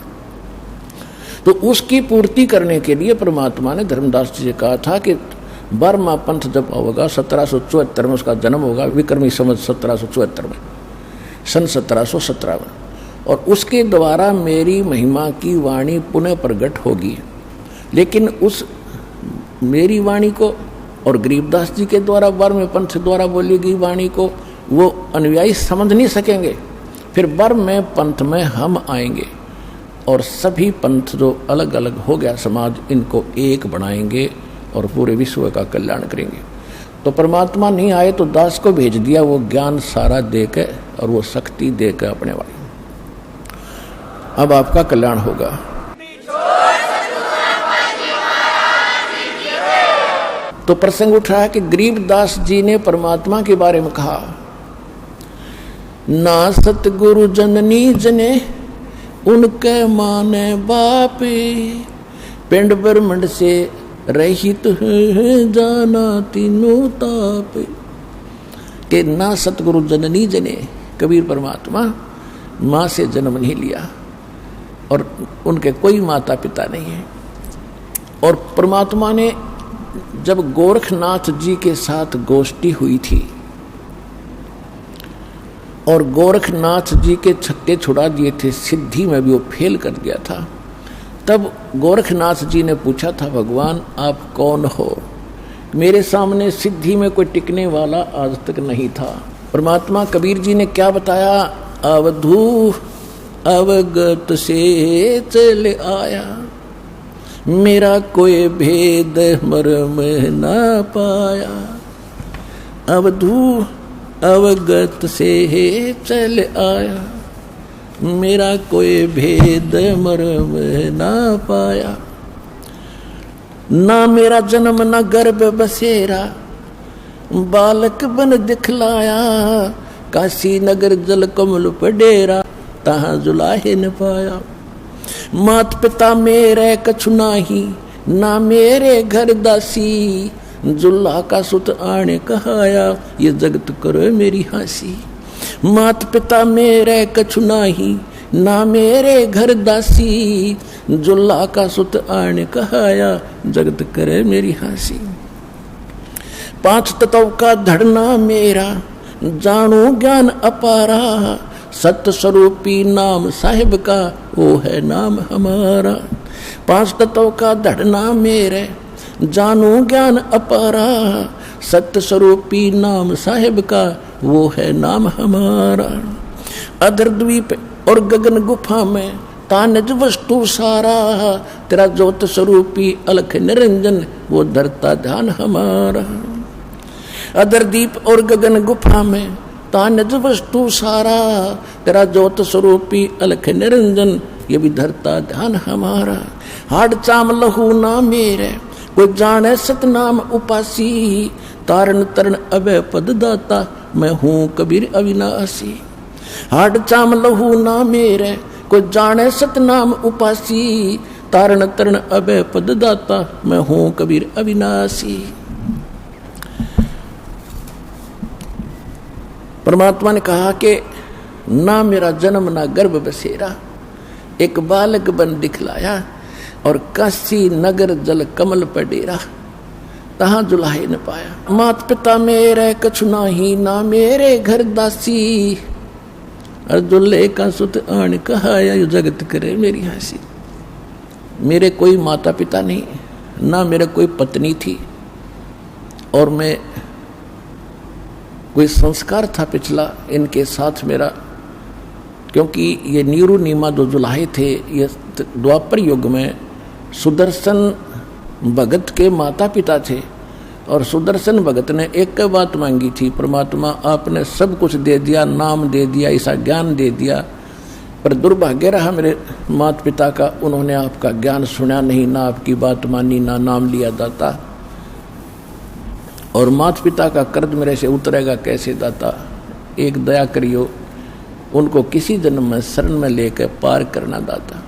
S1: तो उसकी पूर्ति करने के लिए परमात्मा ने धर्मदास जी से कहा था कि 12वां पंथ जब होगा 1774 में उसका जन्म होगा, विक्रमी संवत 1774 में, सन 1717 में, और उसके द्वारा मेरी महिमा की वाणी पुनः प्रकट होगी। लेकिन उस मेरी वाणी को और गरीबदास जी के द्वारा 12वें पंथ द्वारा बोली गई वाणी को वो अनुयायी समझ नहीं सकेंगे। फिर वर्म में पंथ में हम आएंगे और सभी पंथ जो अलग अलग हो गया समाज, इनको एक बनाएंगे और पूरे विश्व का कल्याण करेंगे। तो परमात्मा नहीं आए तो दास को भेज दिया, वो ज्ञान सारा दे के और वो शक्ति दे के अपने वाली। अब आपका कल्याण होगा। तो प्रसंग उठा है कि गरीबदास जी ने परमात्मा के बारे में कहा, ना सतगुरु जननी जने उनके माने बापे, पिंड ब्रह्मंड से रहित जाना तीनों ताप। के ना सतगुरु जननी जने, कबीर परमात्मा माँ से जन्म नहीं लिया और उनके कोई माता पिता नहीं है। और परमात्मा ने जब गोरखनाथ जी के साथ गोष्ठी हुई थी और गोरखनाथ जी के छक्के छुड़ा दिए थे, सिद्धि में भी वो फेल कर दिया था, तब गोरखनाथ जी ने पूछा था, भगवान आप कौन हो? मेरे सामने सिद्धि में कोई टिकने वाला आज तक नहीं था। परमात्मा कबीर जी ने क्या बताया, अवधू अवगत से चले आया, मेरा कोई भेद मर्म न पाया। अवधू अवगत से चल आया, मेरा कोई भेद मर्म न पाया। ना मेरा जन्म न गर्भ बसेरा, बालक बन दिखलाया, काशी नगर जल कमल पडेरा, तहाँ जुलाहे न पाया। मात पिता मेरे कछु नाही, ना मेरे घर दासी, जुल्ला का सुत आने कहाया, ये जगत करो मेरी हंसी। मात पिता मेरे कछु नाही, ना मेरे घर दासी, जुल्ला का सुत आने कहाया, जगत करे मेरी हंसी। पांच तत्व का धड़ना मेरा, जानू ज्ञान अपारा, सत्य स्वरूपी नाम साहिब का, वो है नाम हमारा। पांच तत्व का धड़ना मेरे, जानू ज्ञान अपारा, सत्य स्वरूपी नाम साहिब का, वो है नाम हमारा। अधर द्वीप और गगन गुफा में तानज वस्तु सारा, तेरा ज्योत स्वरूपी अलख निरंजन, वो धरता ध्यान हमारा। अधर दीप और गगन गुफा में तानज वस्तु सारा, तेरा ज्योत स्वरूपी अलख निरंजन, ये भी धरता ध्यान हमारा। हाड चाम लहू ना मेरे, कोई जाने सतनाम उपासी, तारण तरण अभय पद दाता, मैं हूँ कबीर अविनाशी। हाड चाम लहू ना मेरे, कोई जाने सतनाम उपासी, तारण तरण अभय पद दाता, मैं हूँ कबीर अविनाशी। परमात्मा ने कहा कि ना मेरा जन्म ना गर्भ बसेरा, एक बालक बन दिखलाया, और काशी नगर जल कमल पर डेरा, तहाँ जुलाहे न पाया। मात पिता मेरे कछु नाही, ना मेरे घर दासी, और दुल्ले का सुत आन कहाया, यू जगत करे मेरी हंसी। मेरे कोई माता पिता नहीं, ना मेरे कोई पत्नी थी, और मैं कोई संस्कार था पिछला इनके साथ मेरा, क्योंकि ये नीरू नीमा जो जुलाहे थे, ये द्वापर युग में सुदर्शन भगत के माता पिता थे, और सुदर्शन भगत ने एक बात मांगी थी, परमात्मा आपने सब कुछ दे दिया, नाम दे दिया, ऐसा ज्ञान दे दिया, पर दुर्भाग्य रहा मेरे माता पिता का, उन्होंने आपका ज्ञान सुना नहीं, ना आपकी बात मानी, ना नाम लिया दाता, और माता पिता का कर्ज मेरे से उतरेगा कैसे दाता, एक दया करियो, उनको किसी जन्म में शरण में लेकर पार करना दाता।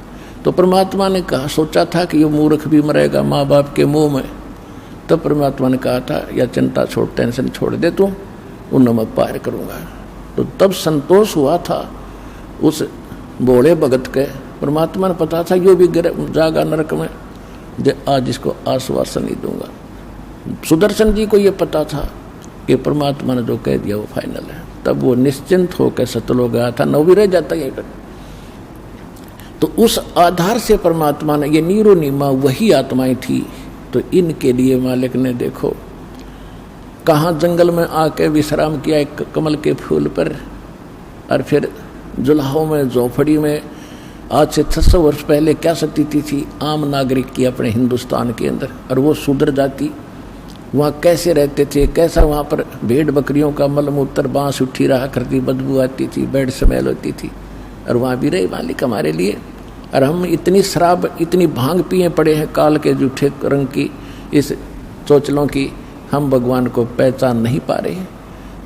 S1: तो परमात्मा ने कहा, सोचा था कि ये मूर्ख भी मरेगा माँ बाप के मुंह में, तो परमात्मा ने कहा था, या चिंता छोड़, टेंशन छोड़ दे तू, उन्हें मैं पार करूँगा। तो तब संतोष हुआ था उस भोले भगत के। परमात्मा ने पता था यो भी जागा नरक में, आज इसको आश्वासन नहीं दूंगा। सुदर्शन जी को ये पता था कि परमात्मा ने जो कह दिया वो फाइनल है, तब वो निश्चिंत होकर सतलोक गया था, न भी रह जाता ये। तो उस आधार से परमात्मा ने, ये नीरो नीमा वही आत्माएं थी, तो इनके लिए मालिक ने देखो कहाँ जंगल में आके विश्राम किया एक कमल के फूल पर, और फिर जुलाहों में, झोपड़ी में आज से 600 वर्ष पहले क्या स्थिति थी आम नागरिक की अपने हिंदुस्तान के अंदर, और वो शूद्र जाति वहाँ कैसे रहते थे, कैसा वहाँ पर भेड़ बकरियों का मलमूत्र बांस उठी रहा करती, बदबू आती थी, बेड स्मेल होती थी, और वहाँ भी रहे मालिक हमारे लिए। और हम इतनी शराब, इतनी भांग पिए पड़े हैं काल के जूठे रंग की, इस चोचलों की, हम भगवान को पहचान नहीं पा रहे हैं।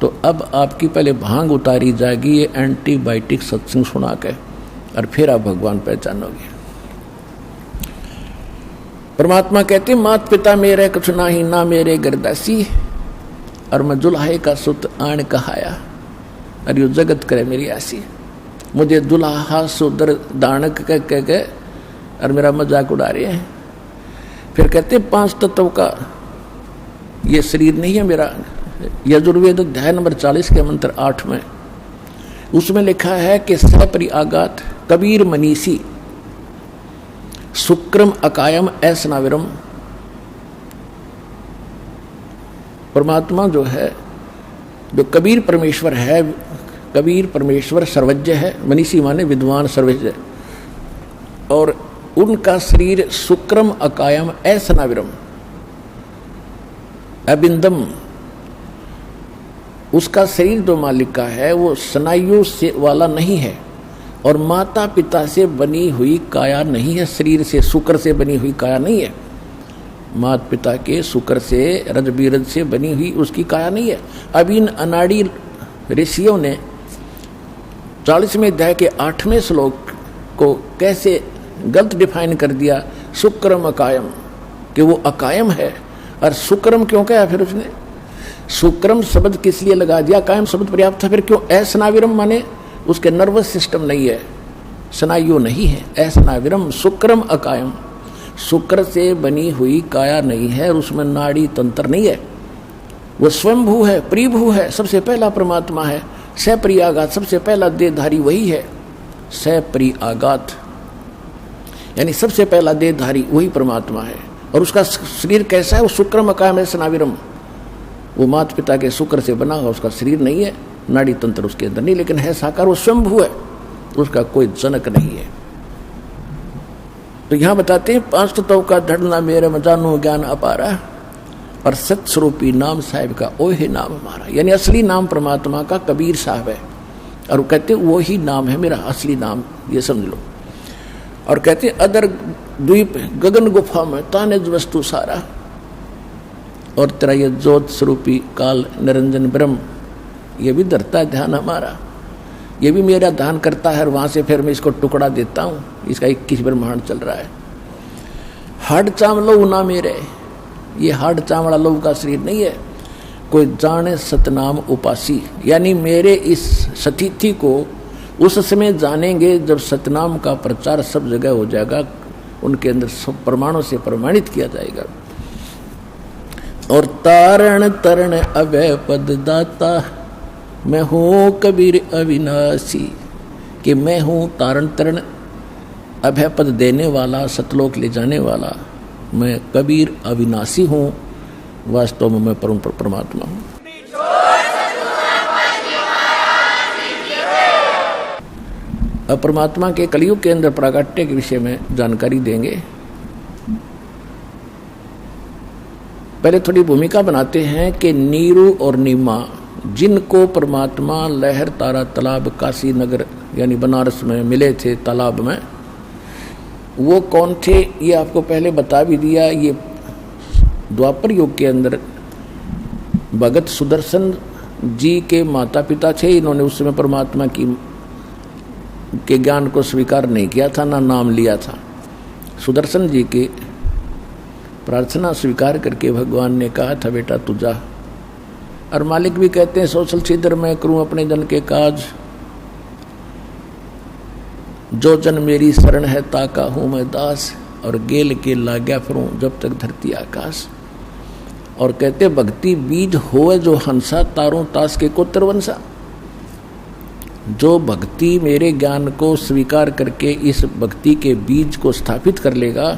S1: तो अब आपकी पहले भांग उतारी जाएगी ये एंटीबायोटिक सत्संग सुना के, और फिर आप भगवान पहचानोगे। परमात्मा कहते मात पिता मेरे कुछ नाही, ना मेरे गर्दासी, और मैं दुल्हे का सुत आण कहाया, और यो जगत करे मेरी आसी। मुझे दुल्हा सुदर दानक कह के और मेरा मजाक उड़ा रहे हैं। फिर कहते 5 तत्व का ये शरीर नहीं है मेरा। यजुर्वेद अध्याय नंबर 40 के मंत्र 8 में उसमें लिखा है कि सपरि आगात कबीर मनीषी शुक्रम अकायम ऐसनाविरम। परमात्मा जो है, जो कबीर परमेश्वर है, कबीर परमेश्वर सर्वज्ञ है, मनीषी माने विद्वान सर्वज्ञ, और उनका शरीर शुक्रम अकायम ऐसनाविरम अबिंदम, उसका शरीर जो मालिक का है वो स्नायु से वाला नहीं है, और माता पिता से बनी हुई काया नहीं है, शरीर से शुक्र से बनी हुई काया नहीं है, माता पिता के शुक्र से रज बीरज से बनी हुई उसकी काया नहीं है। अब इन अनाड़ी ऋषियों ने 40वें अध्याय के 8वें श्लोक को कैसे गलत डिफाइन कर दिया, शुक्रम अकायम, कि वो अकायम है। और शुक्रम क्यों कहा फिर उसने, शुक्रम शब्द किस लिए लगा दिया, कायम शब्द पर्याप्त था, फिर क्यों ऐसनाविरम माने उसके नर्वस सिस्टम नहीं है, स्नायु नहीं है, ऐसनाविरम शुक्रम अकायम, शुक्र से बनी हुई काया नहीं है, और उसमें नाड़ी तंत्र नहीं है, वो स्वयंभू है, प्रिभू है, सबसे पहला परमात्मा है। सप्रि आगात, सबसे पहला देहधारी वही है, सप्रि आगात यानी सबसे पहला देहधारी वही परमात्मा है। और उसका शरीर कैसा है, वो शुक्रम अकायम ऐसनाविरम, वो माता पिता के शुक्र से बना हुआ उसका शरीर नहीं है, नाड़ी तंत्र उसके अंदर नहीं, लेकिन है साकार, वो स्वयंभू है, उसका कोई जनक नहीं है। तो यहां बताते हैं 5 तत्व का धड़ना मेरे में जानो ज्ञान अपारा, और सत्स्वरूपी नाम साहिब का ओ ही नाम हमारा, यानी असली नाम परमात्मा का कबीर साहब है, और वो कहते वो ही नाम है मेरा असली नाम, ये समझ लो। और कहते अदर द्वीप गगन गुफा में तानिज वस्तु सारा, और तेरा ये ज्योत स्वरूपी काल निरंजन ब्रह्म ये भी धरता है ध्यान हमारा, ये भी मेरा ध्यान करता है, और वहाँ से फिर मैं इसको टुकड़ा देता हूँ, इसका 21 ब्रह्मांड चल रहा है। हाड चावलो ना मेरे, ये हाड चावड़ा लोग का शरीर नहीं है, कोई जाने सतनाम उपासी, यानी मेरे इस स्थिति को उस समय जानेंगे जब सतनाम का प्रचार सब जगह हो जाएगा, उनके अंदर सब प्रमाणों से प्रमाणित किया जाएगा। और तारण तरण अभय पद दाता, मैं हूँ कबीर अविनाशी, कि मैं हूँ तारण तरण अभय पद देने वाला, सतलोक ले जाने वाला, मैं कबीर अविनाशी हूँ, वास्तव में मैं परम परमात्मा हूँ। अब परमात्मा के कलयुग के अंदर प्राकट्य के विषय में जानकारी देंगे। पहले थोड़ी भूमिका बनाते हैं कि नीरू और नीमा, जिनको परमात्मा लहर तारा तालाब काशी नगर यानी बनारस में मिले थे तालाब में, वो कौन थे ये आपको पहले बता भी दिया। ये द्वापर युग के अंदर भगत सुदर्शन जी के माता पिता थे। इन्होंने उस समय परमात्मा के ज्ञान को स्वीकार नहीं किया था, ना नाम लिया था। सुदर्शन जी की प्रार्थना स्वीकार करके भगवान ने कहा था बेटा तू जा। और मालिक भी कहते हैं सोशल छिद्र मैं करूं अपने जन के काज, जो जन मेरी शरण है ताका हूं मैं दास, और गेल के लाग्या फिरूं जब तक धरती आकाश। और कहते भक्ति बीज होए जो हंसा, तारों तास के को तरवंसा। जो भक्ति मेरे ज्ञान को स्वीकार करके इस भक्ति के बीज को स्थापित कर लेगा,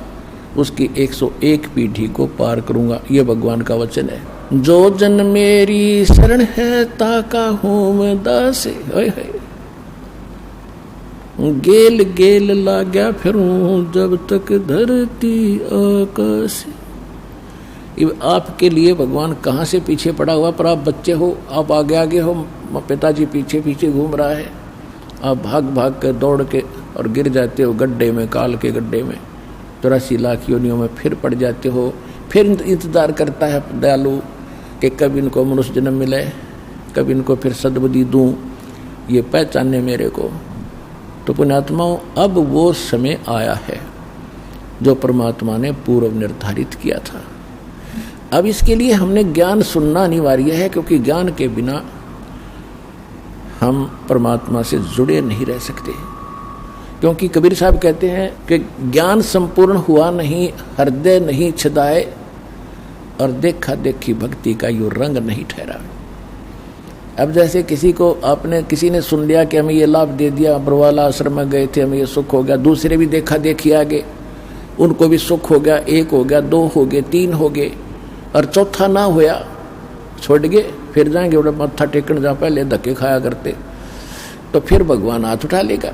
S1: उसकी 101 पीढ़ी को पार करूंगा, ये भगवान का वचन है। जो जन मेरी शरण है ताका हूं मैं दास। गेल गेल लाग्या फिरूं जब तक धरती आकाश। आपके लिए भगवान कहाँ से पीछे पड़ा हुआ, पर आप बच्चे हो, आप आगे आगे हो, पिताजी पीछे पीछे घूम रहा है, आप भाग भाग कर दौड़ के और गिर जाते हो गड्ढे में, काल के गड्ढे में, 84 लाख योनियों में फिर पड़ जाते हो। फिर इंतजार करता है दयालु कि कब इनको मनुष्य जन्म मिले, कब इनको फिर सद्बुद्धि दूं, ये पहचाने मेरे को। तो पुण्यात्माओं, अब वो समय आया है जो परमात्मा ने पूर्व निर्धारित किया था। अब इसके लिए हमने ज्ञान सुनना अनिवार्य है, क्योंकि ज्ञान के बिना हम परमात्मा से जुड़े नहीं रह सकते। क्योंकि कबीर साहब कहते हैं कि ज्ञान संपूर्ण हुआ नहीं, हृदय नहीं छिदाए, और देखा देखी भक्ति का यूं रंग नहीं ठहरा। अब जैसे किसी ने सुन लिया कि हमें ये लाभ दे दिया, बरवाला आश्रम में गए थे, हमें ये सुख हो गया, दूसरे भी देखा देखी आगे, उनको भी सुख हो गया, 1 हो गया, 2 हो गए, 3 हो गए, और चौथा ना होया, छोड़ गए, फिर जाएंगे उधर मत्था टेकन जहाँ पहले धक्के खाया करते, तो फिर भगवान हाथ उठा लेगा।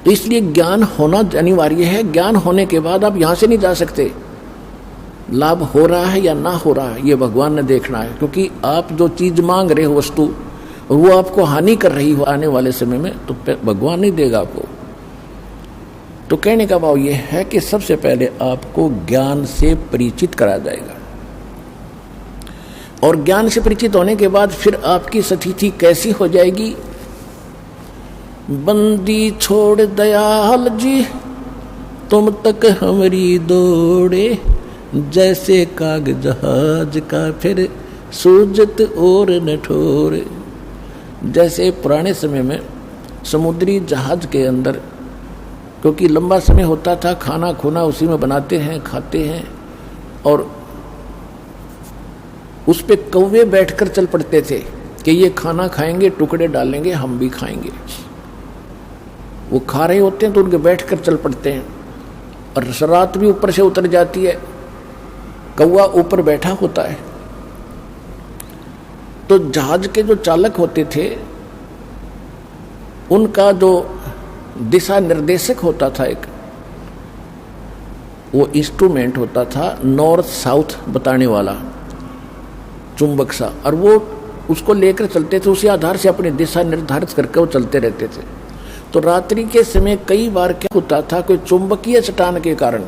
S1: तो इसलिए ज्ञान होना अनिवार्य है। ज्ञान होने के बाद आप यहाँ से नहीं जा सकते। लाभ हो रहा है या ना हो रहा है, ये भगवान ने देखना है, क्योंकि आप जो चीज मांग रहे हो वस्तु, वो आपको हानि कर रही हो आने वाले समय में, तो भगवान नहीं देगा आपको। तो कहने का भाव ये है कि सबसे पहले आपको ज्ञान से परिचित करा जाएगा, और ज्ञान से परिचित होने के बाद फिर आपकी स्थिति कैसी हो जाएगी। बंदी छोड़ दयाल जी तुम तक हमारी दौड़े, जैसे काग जहाज का फिर सूजत और न ठोरे। जैसे पुराने समय में समुद्री जहाज के अंदर, क्योंकि लंबा समय होता था, खाना खूना उसी में बनाते हैं, खाते हैं, और उस पे कौवे बैठकर चल पड़ते थे कि ये खाना खाएंगे, टुकड़े डालेंगे, हम भी खाएंगे। वो खा रहे होते हैं तो उनके बैठकर चल पड़ते हैं, और रात भी ऊपर से उतर जाती है, कौवा ऊपर बैठा होता है। तो जहाज के जो चालक होते थे, उनका जो दिशा निर्देशक होता था, एक वो इंस्ट्रूमेंट होता था नॉर्थ साउथ बताने वाला, चुंबक सा, और वो उसको लेकर चलते थे, उसी आधार से अपनी दिशा निर्धारित करके वो चलते रहते थे। तो रात्रि के समय कई बार क्या होता था, कोई चुंबकीय चट्टान के कारण,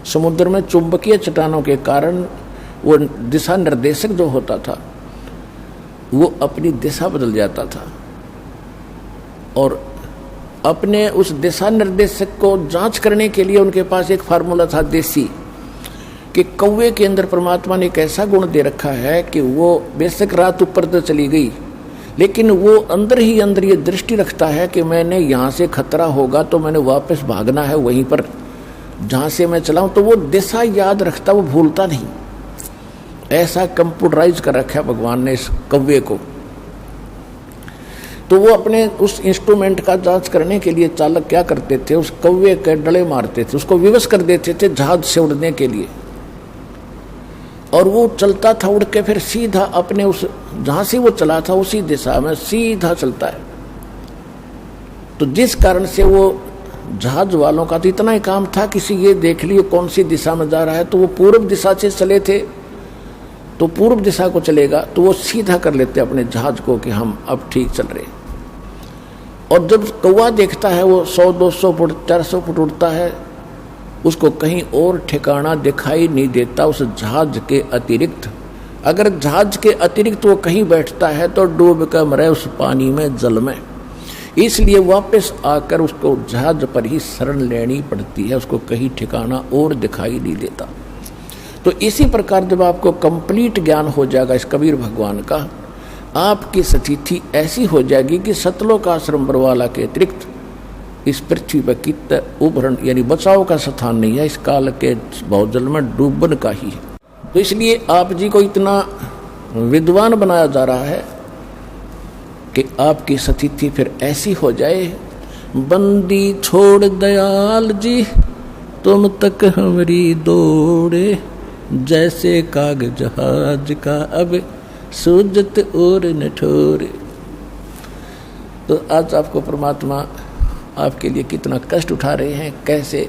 S1: समुद्र में चुंबकीय चट्टानों के कारण वो दिशा निर्देशक जो होता था वो अपनी दिशा बदल जाता था, और अपने उस दिशा निर्देशक को जांच करने के लिए उनके पास एक फार्मूला था देसी, कि कौवे के अंदर परमात्मा ने एक ऐसा गुण दे रखा है कि वो बेशक रात ऊपर तो चली गई, लेकिन वो अंदर ही अंदर ये दृष्टि रखता है कि मैंने यहाँ से खतरा होगा तो मैंने वापस भागना है वहीं पर जहाँ से मैं चलाऊं, तो वो दिशा याद रखता, वो भूलता नहीं। ऐसा कंप्यूटराइज कर रखा है भगवान ने इस कौवे को। तो वो अपने उस इंस्ट्रूमेंट का जांच करने के लिए चालक क्या करते थे, उस कौवे के डले मारते थे, उसको विवश कर देते थे जहाज से उड़ने के लिए, और वो चलता था उड़ के फिर सीधा अपने उस जहां से वो चला था उसी दिशा में सीधा चलता है। तो जिस कारण से वो जहाज वालों का तो इतना ही काम था, किसी ये देख लिए कौन सी दिशा में जा रहा है, तो वो पूर्व दिशा से चले थे तो पूर्व दिशा को चलेगा, तो वो सीधा कर लेते अपने जहाज को कि हम अब ठीक चल रहे। और जब कौवा देखता है वो 100-200 फुट 400 फुट उड़ता है, उसको कहीं और ठिकाना दिखाई नहीं देता उस जहाज के अतिरिक्त। अगर जहाज के अतिरिक्त वो कहीं बैठता है तो डूब कर मरे उस पानी में, जल में। इसलिए वापस आकर उसको जहाज पर ही शरण लेनी पड़ती है, उसको कहीं ठिकाना और दिखाई नहीं देता। तो इसी प्रकार जब आपको कंप्लीट ज्ञान हो जाएगा इस कबीर भगवान का, आपकी स्थिति ऐसी हो जाएगी कि सतलोक आश्रम बरवाला के अतिरिक्त इस पृथ्वी पर कित उभरण यानी बचाव का स्थान नहीं है, इस काल के बहुजल में डूबन का ही है। तो इसलिए आप जी को इतना विद्वान बनाया जा रहा है कि आपकी स्थिति फिर ऐसी हो जाए, बंदी छोड़ दयाल जी तुम तक हमारी दौड़े, जैसे काग जहाज का अब सूजत और न ठोरे। तो आज आपको परमात्मा आपके लिए कितना कष्ट उठा रहे हैं, कैसे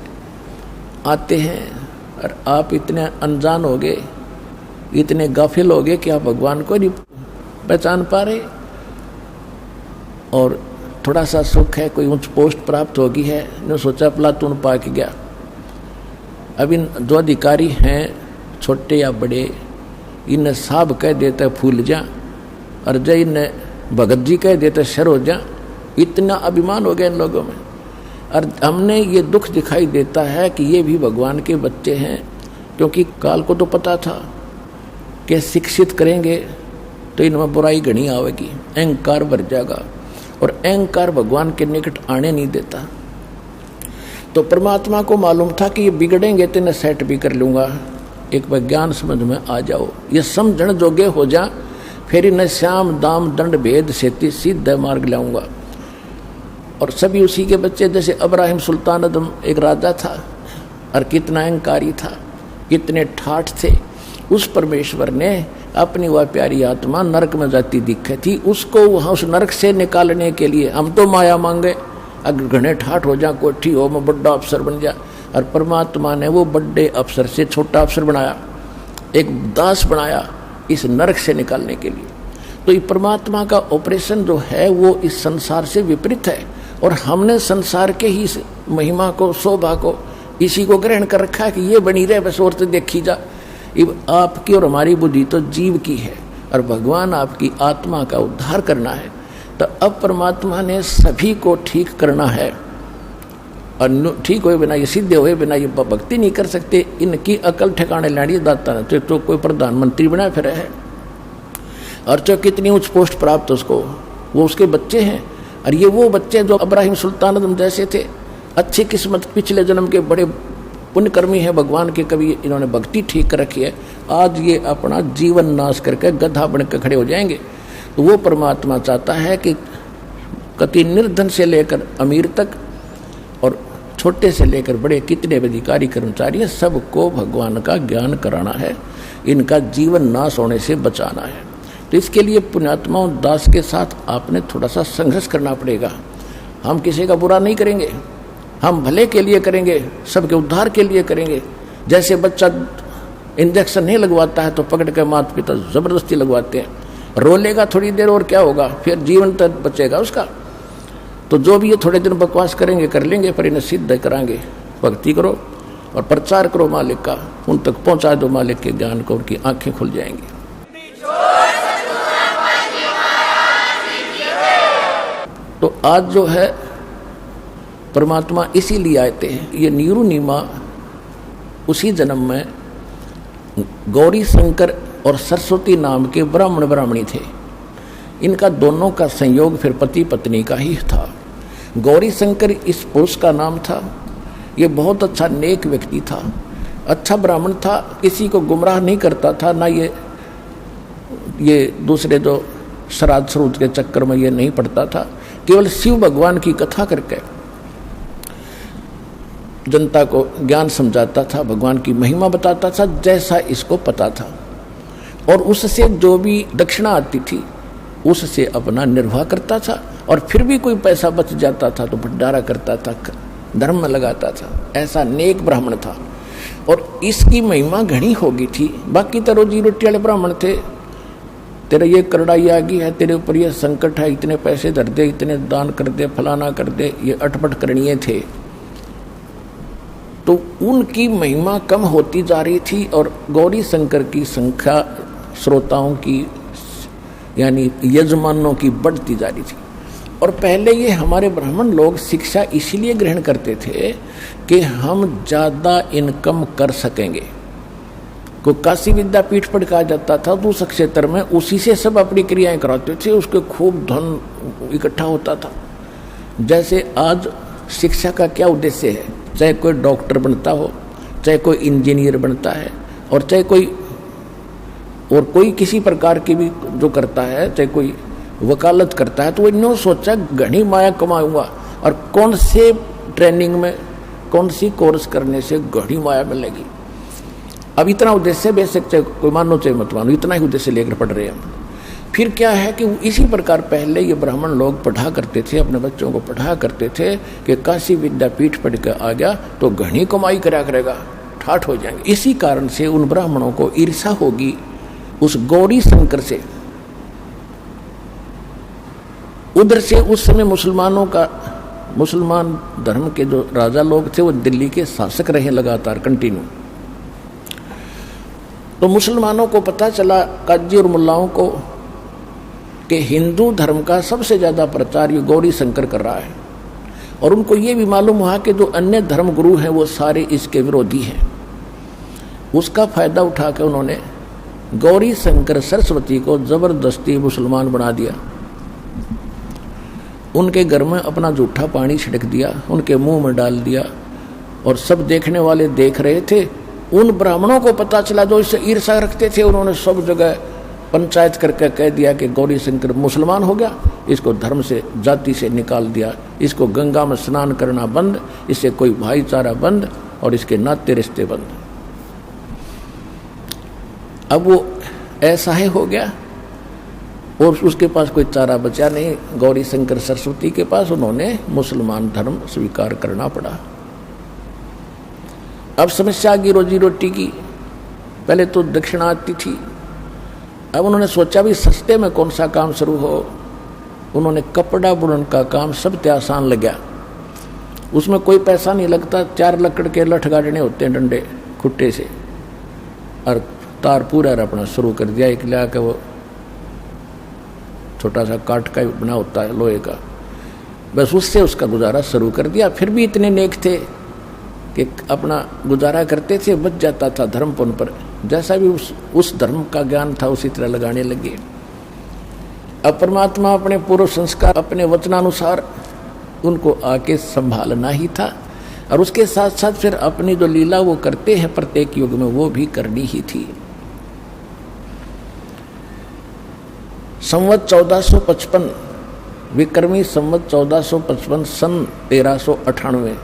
S1: आते हैं, और आप इतने अनजान हो गए, इतने गाफिल हो गए कि आप भगवान को नहीं पहचान पा रहे। और थोड़ा सा सुख है, कोई उच्च पोस्ट प्राप्त होगी है, ने सोचा प्लातून पा के गया। अब इन जो अधिकारी हैं, छोटे या बड़े, इन्हें साहब कह देते फूल जा, और जय इन्हें भगत जी कह देते शर हो जा। इतना अभिमान हो गया इन लोगों में। और हमने ये दुख दिखाई देता है कि ये भी भगवान के बच्चे हैं, क्योंकि काल को तो पता था कि शिक्षित करेंगे तो इनमें बुराई घनी आवेगी, अहंकार बढ़ जाएगा, और अहंकार भगवान के निकट आने नहीं देता। तो परमात्मा को मालूम था कि ये बिगड़ेंगे तो इन्हें सेट भी कर लूँगा, एक बार ज्ञान समझ में आ जाओ, ये समझण जोगे हो जा, फिर इन्हें श्याम दाम दंड भेद से सीधा मार्ग लाऊंगा। और सभी उसी के बच्चे, जैसे अब्राहिम सुल्तान अदम एक राजा था, और कितना अहंकारी था, कितने ठाठ थे। उस परमेश्वर ने अपनी वह प्यारी आत्मा नरक में जाती दिखे थी, उसको वहाँ उस नरक से निकालने के लिए हम तो माया मांगे, अगर घने ठाठ हो जा, कोठी हो, मैं बड़ा अफसर बन जा, और परमात्मा ने वो बड़े अफसर से छोटा अफसर बनाया, एक दास बनाया इस नरक से निकालने के लिए। तो ये परमात्मा का ऑपरेशन जो है वो इस संसार से विपरीत है, और हमने संसार के ही महिमा को, शोभा को, इसी को ग्रहण कर रखा है कि ये बनी रहे बस, और तो देखी जा। आपकी और हमारी बुद्धि तो जीव की है, और भगवान आपकी आत्मा का उद्धार करना है। तो अब परमात्मा ने सभी को ठीक करना है, और ठीक हुए बिना, ये सिद्ध हुए बिना ये भक्ति नहीं कर सकते। इनकी अकल ठिकाने लानी दाता न तो कोई प्रधानमंत्री बना फिर है, और जो कितनी उच्च पोस्ट प्राप्त उसको, वो उसके बच्चे हैं। और ये वो बच्चे जो अब्राहिम सुल्तान अदम जैसे थे, अच्छी किस्मत, पिछले जन्म के बड़े पुण्यकर्मी है भगवान के, कभी इन्होंने भक्ति ठीक कर रखी है, आज ये अपना जीवन नाश करके गधा बन के खड़े हो जाएंगे। तो वो परमात्मा चाहता है कि कति निर्धन से लेकर अमीर तक, और छोटे से लेकर बड़े, कितने अधिकारी कर्मचारी हैं, सबको भगवान का ज्ञान कराना है, इनका जीवन नाश होने से बचाना है। तो इसके लिए पुण्यात्माओं दास के साथ आपने थोड़ा सा संघर्ष करना पड़ेगा। हम किसी का बुरा नहीं करेंगे, हम भले के लिए करेंगे, सबके उद्धार के लिए करेंगे। जैसे बच्चा इंजेक्शन नहीं लगवाता है तो पकड़ के माता पिता जबरदस्ती लगवाते हैं, रोलेगा थोड़ी देर और क्या होगा, फिर जीवन तक बचेगा उसका। तो जो भी ये थोड़े दिन बकवास करेंगे कर लेंगे, पर इन्हें सिद्ध कराएंगे। भक्ति करो और प्रचार करो मालिक का, उन तक पहुंचा दो मालिक के ज्ञान को, उनकी आंखें खुल जाएंगी। तो आज जो है परमात्मा इसीलिए आते हैं। ये नीरू नीमा उसी जन्म में गौरी शंकर और सरस्वती नाम के ब्राह्मण ब्राह्मणी थे। इनका दोनों का संयोग फिर पति पत्नी का ही था। गौरी शंकर इस पुरुष का नाम था। ये बहुत अच्छा नेक व्यक्ति था, अच्छा ब्राह्मण था, किसी को गुमराह नहीं करता था, ना ये दूसरे जो श्राद्ध श्रूद के चक्कर में ये नहीं पड़ता था। केवल शिव भगवान की कथा करके जनता को ज्ञान समझाता था, भगवान की महिमा बताता था जैसा इसको पता था, और उससे जो भी दक्षिणा आती थी उससे अपना निर्वाह करता था। और फिर भी कोई पैसा बच जाता था तो भंडारा करता था, धर्म में लगाता था। ऐसा नेक ब्राह्मण था, और इसकी महिमा घनी हो गई थी। बाकी तो रोजी रोटी वाले ब्राह्मण थे, तेरा ये करड़ाई आ गई है, तेरे ऊपर ये संकट है, इतने पैसे धर दे, इतने दान कर दे, फलाना कर दे, ये अटपट करणीय थे। तो उनकी महिमा कम होती जा रही थी, और गौरी शंकर की संख्या श्रोताओं की यानी यजमानों की बढ़ती जा रही थी। और पहले ये हमारे ब्राह्मण लोग शिक्षा इसीलिए ग्रहण करते थे कि हम ज़्यादा इनकम कर सकेंगे। को काशी विद्यापीठ पर कहा जाता था, तो उस क्षेत्र में उसी से सब अपनी क्रियाएं कराते थे, उसके खूब धन इकट्ठा होता था। जैसे आज शिक्षा का क्या उद्देश्य है, चाहे कोई डॉक्टर बनता हो, चाहे कोई इंजीनियर बनता है, और चाहे कोई किसी प्रकार की भी जो करता है, चाहे कोई वकालत करता है, तो वो इन्होंने सोचा घनी माया कमाऊंगा, और कौन से ट्रेनिंग में, कौन सी कोर्स करने से घनी माया मिलेगी। अब इतना उद्देश्य, बेशक चाहे कोई मानो चाहे मत मानो, इतना ही उद्देश्य लेकर पढ़ रहे हैं हम। फिर क्या है कि इसी प्रकार पहले ये ब्राह्मण लोग पढ़ा करते थे, अपने बच्चों को पढ़ा करते थे कि काशी विद्यापीठ पढ़ के आ गया तो घनी कमाई करा करेगा, ठाठ हो जाएंगे। इसी कारण से उन ब्राह्मणों को ईर्षा होगी उस गौरी शंकर से। उधर से उस समय मुसलमान धर्म के जो राजा लोग थे वो दिल्ली के शासक रहे लगातार कंटिन्यू। तो मुसलमानों को पता चला, काजी और मुल्लाओं को, कि हिंदू धर्म का सबसे ज्यादा प्रचार ये गौरी शंकर कर रहा है। और उनको ये भी मालूम हुआ कि जो अन्य धर्म गुरु हैं वो सारे इसके विरोधी हैं। उसका फायदा उठा के उन्होंने गौरी शंकर सरस्वती को जबरदस्ती मुसलमान बना दिया। उनके घर में अपना जूठा पानी छिड़क दिया, उनके मुंह में डाल दिया, और सब देखने वाले देख रहे थे। उन ब्राह्मणों को पता चला जो इससे ईर्षा रखते थे, उन्होंने सब जगह पंचायत करके कह दिया कि गौरी शंकर मुसलमान हो गया, इसको धर्म से जाति से निकाल दिया, इसको गंगा में स्नान करना बंद, इससे कोई भाईचारा बंद और इसके नाते रिश्ते बंद। अब वो ऐसा ही हो गया और उसके पास कोई चारा बचा नहीं। गौरी शंकर सरस्वती के पास उन्होंने मुसलमान धर्म स्वीकार करना पड़ा। अब समस्या आ गई रोजी रोटी की। पहले तो दक्षिणा आती थी, अब उन्होंने सोचा भी सस्ते में कौन सा काम शुरू हो। उन्होंने कपड़ा बुनने का काम सबसे आसान लगा। उसमें कोई पैसा नहीं लगता, 4 लकड़ के लठ गाड़ने होते हैं डंडे खुट्टे से, और तार पूरा अपना शुरू कर दिया। एक लिया के वो छोटा सा काट का बना होता है लोहे का, बस उससे उसका गुजारा शुरू कर दिया। फिर भी इतने नेक थे कि अपना गुजारा करते थे, बच जाता था धर्मपुन पर। जैसा भी उस धर्म का ज्ञान था उसी तरह लगाने लगे। अब परमात्मा अपने पूर्व संस्कार अपने वचनानुसार उनको आके संभालना ही था, और उसके साथ साथ फिर अपनी जो लीला वो करते हैं प्रत्येक युग में वो भी करनी ही थी। संवत 1455 विक्रमी संवत 1455 सन 1398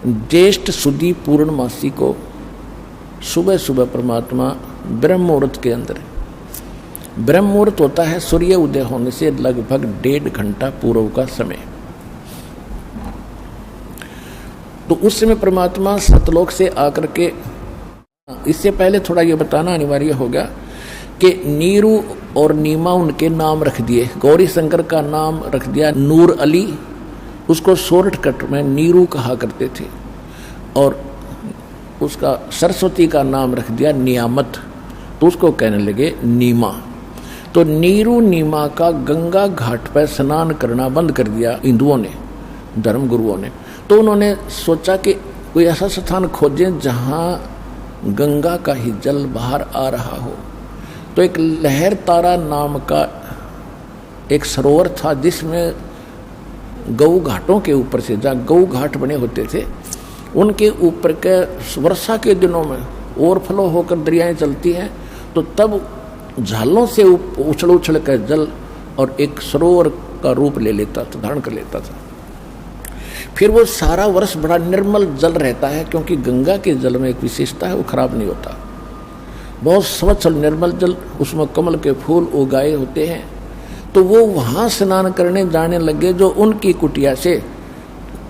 S1: ज्येष्ठ सुदी पूर्णमासी को सुबह सुबह परमात्मा ब्रह्म मुहूर्त के अंदर, ब्रह्म मुहूर्त होता है सूर्य उदय होने से लगभग 1.5 घंटा पूर्व का समय, तो उस समय परमात्मा सतलोक से आकर के, इससे पहले थोड़ा ये बताना अनिवार्य हो गया कि नीरू और नीमा उनके नाम रख दिए। गौरी शंकर का नाम रख दिया नूर अली, उसको शॉर्टकट में नीरू कहा करते थे, और उसका सरस्वती का नाम रख दिया नियामत, तो उसको कहने लगे नीमा। तो नीरू नीमा का गंगा घाट पर स्नान करना बंद कर दिया हिंदुओं ने, धर्म गुरुओं ने। तो उन्होंने सोचा कि कोई ऐसा स्थान खोजें जहाँ गंगा का ही जल बाहर आ रहा हो। तो एक लहर तारा नाम का एक सरोवर था जिसमें गऊ घाटों के ऊपर से, जहाँ गऊ घाट बने होते थे उनके ऊपर के वर्षा के दिनों में ओवरफ्लो होकर दरियाएं चलती हैं, तो तब झालों से उछल उछल कर जल और एक सरोवर का रूप ले लेता था, धारण कर लेता था। फिर वो सारा वर्ष बड़ा निर्मल जल रहता है, क्योंकि गंगा के जल में एक विशेषता है, वो खराब नहीं होता, बहुत स्वच्छ और निर्मल जल, उसमें कमल के फूल उगाए होते हैं। तो वो वहाँ स्नान करने जाने लगे, जो उनकी कुटिया से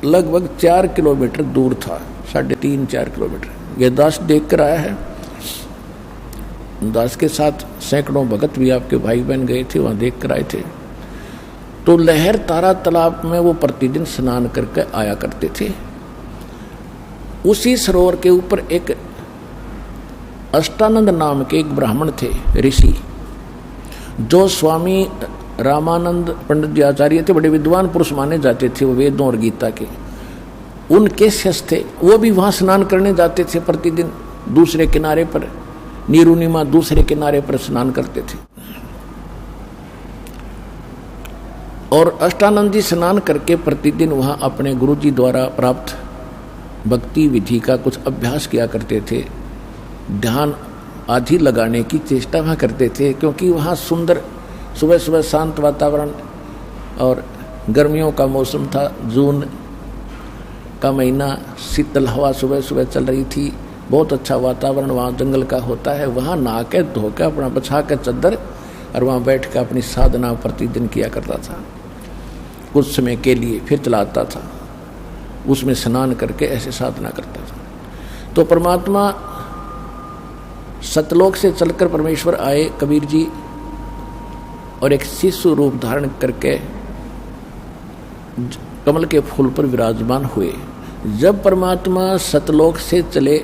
S1: लगभग 4 किलोमीटर दूर था, 3.5-4 किलोमीटर। ये दास देख कर आया है, दास के साथ सैकड़ों भगत भी आपके भाई बहन गए थे, वहाँ देख कर आए थे। तो लहर तारा तालाब में वो प्रतिदिन स्नान करके आया करते थे। उसी सरोवर के ऊपर एक अष्टानंद नाम के एक ब्राह्मण थे, ऋषि, जो स्वामी रामानंद पंडित जी आचार्य थे, बड़े विद्वान पुरुष माने जाते थे, वो वेदों और गीता के, उनके शिष्य थे। वो भी वहाँ स्नान करने जाते थे प्रतिदिन, दूसरे किनारे पर, नीरुनिमा दूसरे किनारे पर स्नान करते थे। और अष्टानंद जी स्नान करके प्रतिदिन वहाँ अपने गुरुजी द्वारा प्राप्त भक्ति विधि का कुछ अभ्यास किया करते थे, ध्यान आदि लगाने की चेष्टा वहाँ करते थे, क्योंकि वहाँ सुंदर सुबह सुबह शांत वातावरण, और गर्मियों का मौसम था, जून का महीना, शीतल हवा सुबह सुबह चल रही थी, बहुत अच्छा वातावरण वहाँ जंगल का होता है। वहाँ नहा के धो के अपना बछा के चद्दर और वहाँ बैठ कर अपनी साधना प्रतिदिन किया करता था कुछ समय के लिए, फिर चलाता था, उसमें स्नान करके ऐसे साधना करता था। तो परमात्मा सतलोक से चलकर परमेश्वर आए कबीर जी और एक शिशु रूप धारण करके कमल के फूल पर विराजमान हुए। जब परमात्मा सतलोक से चले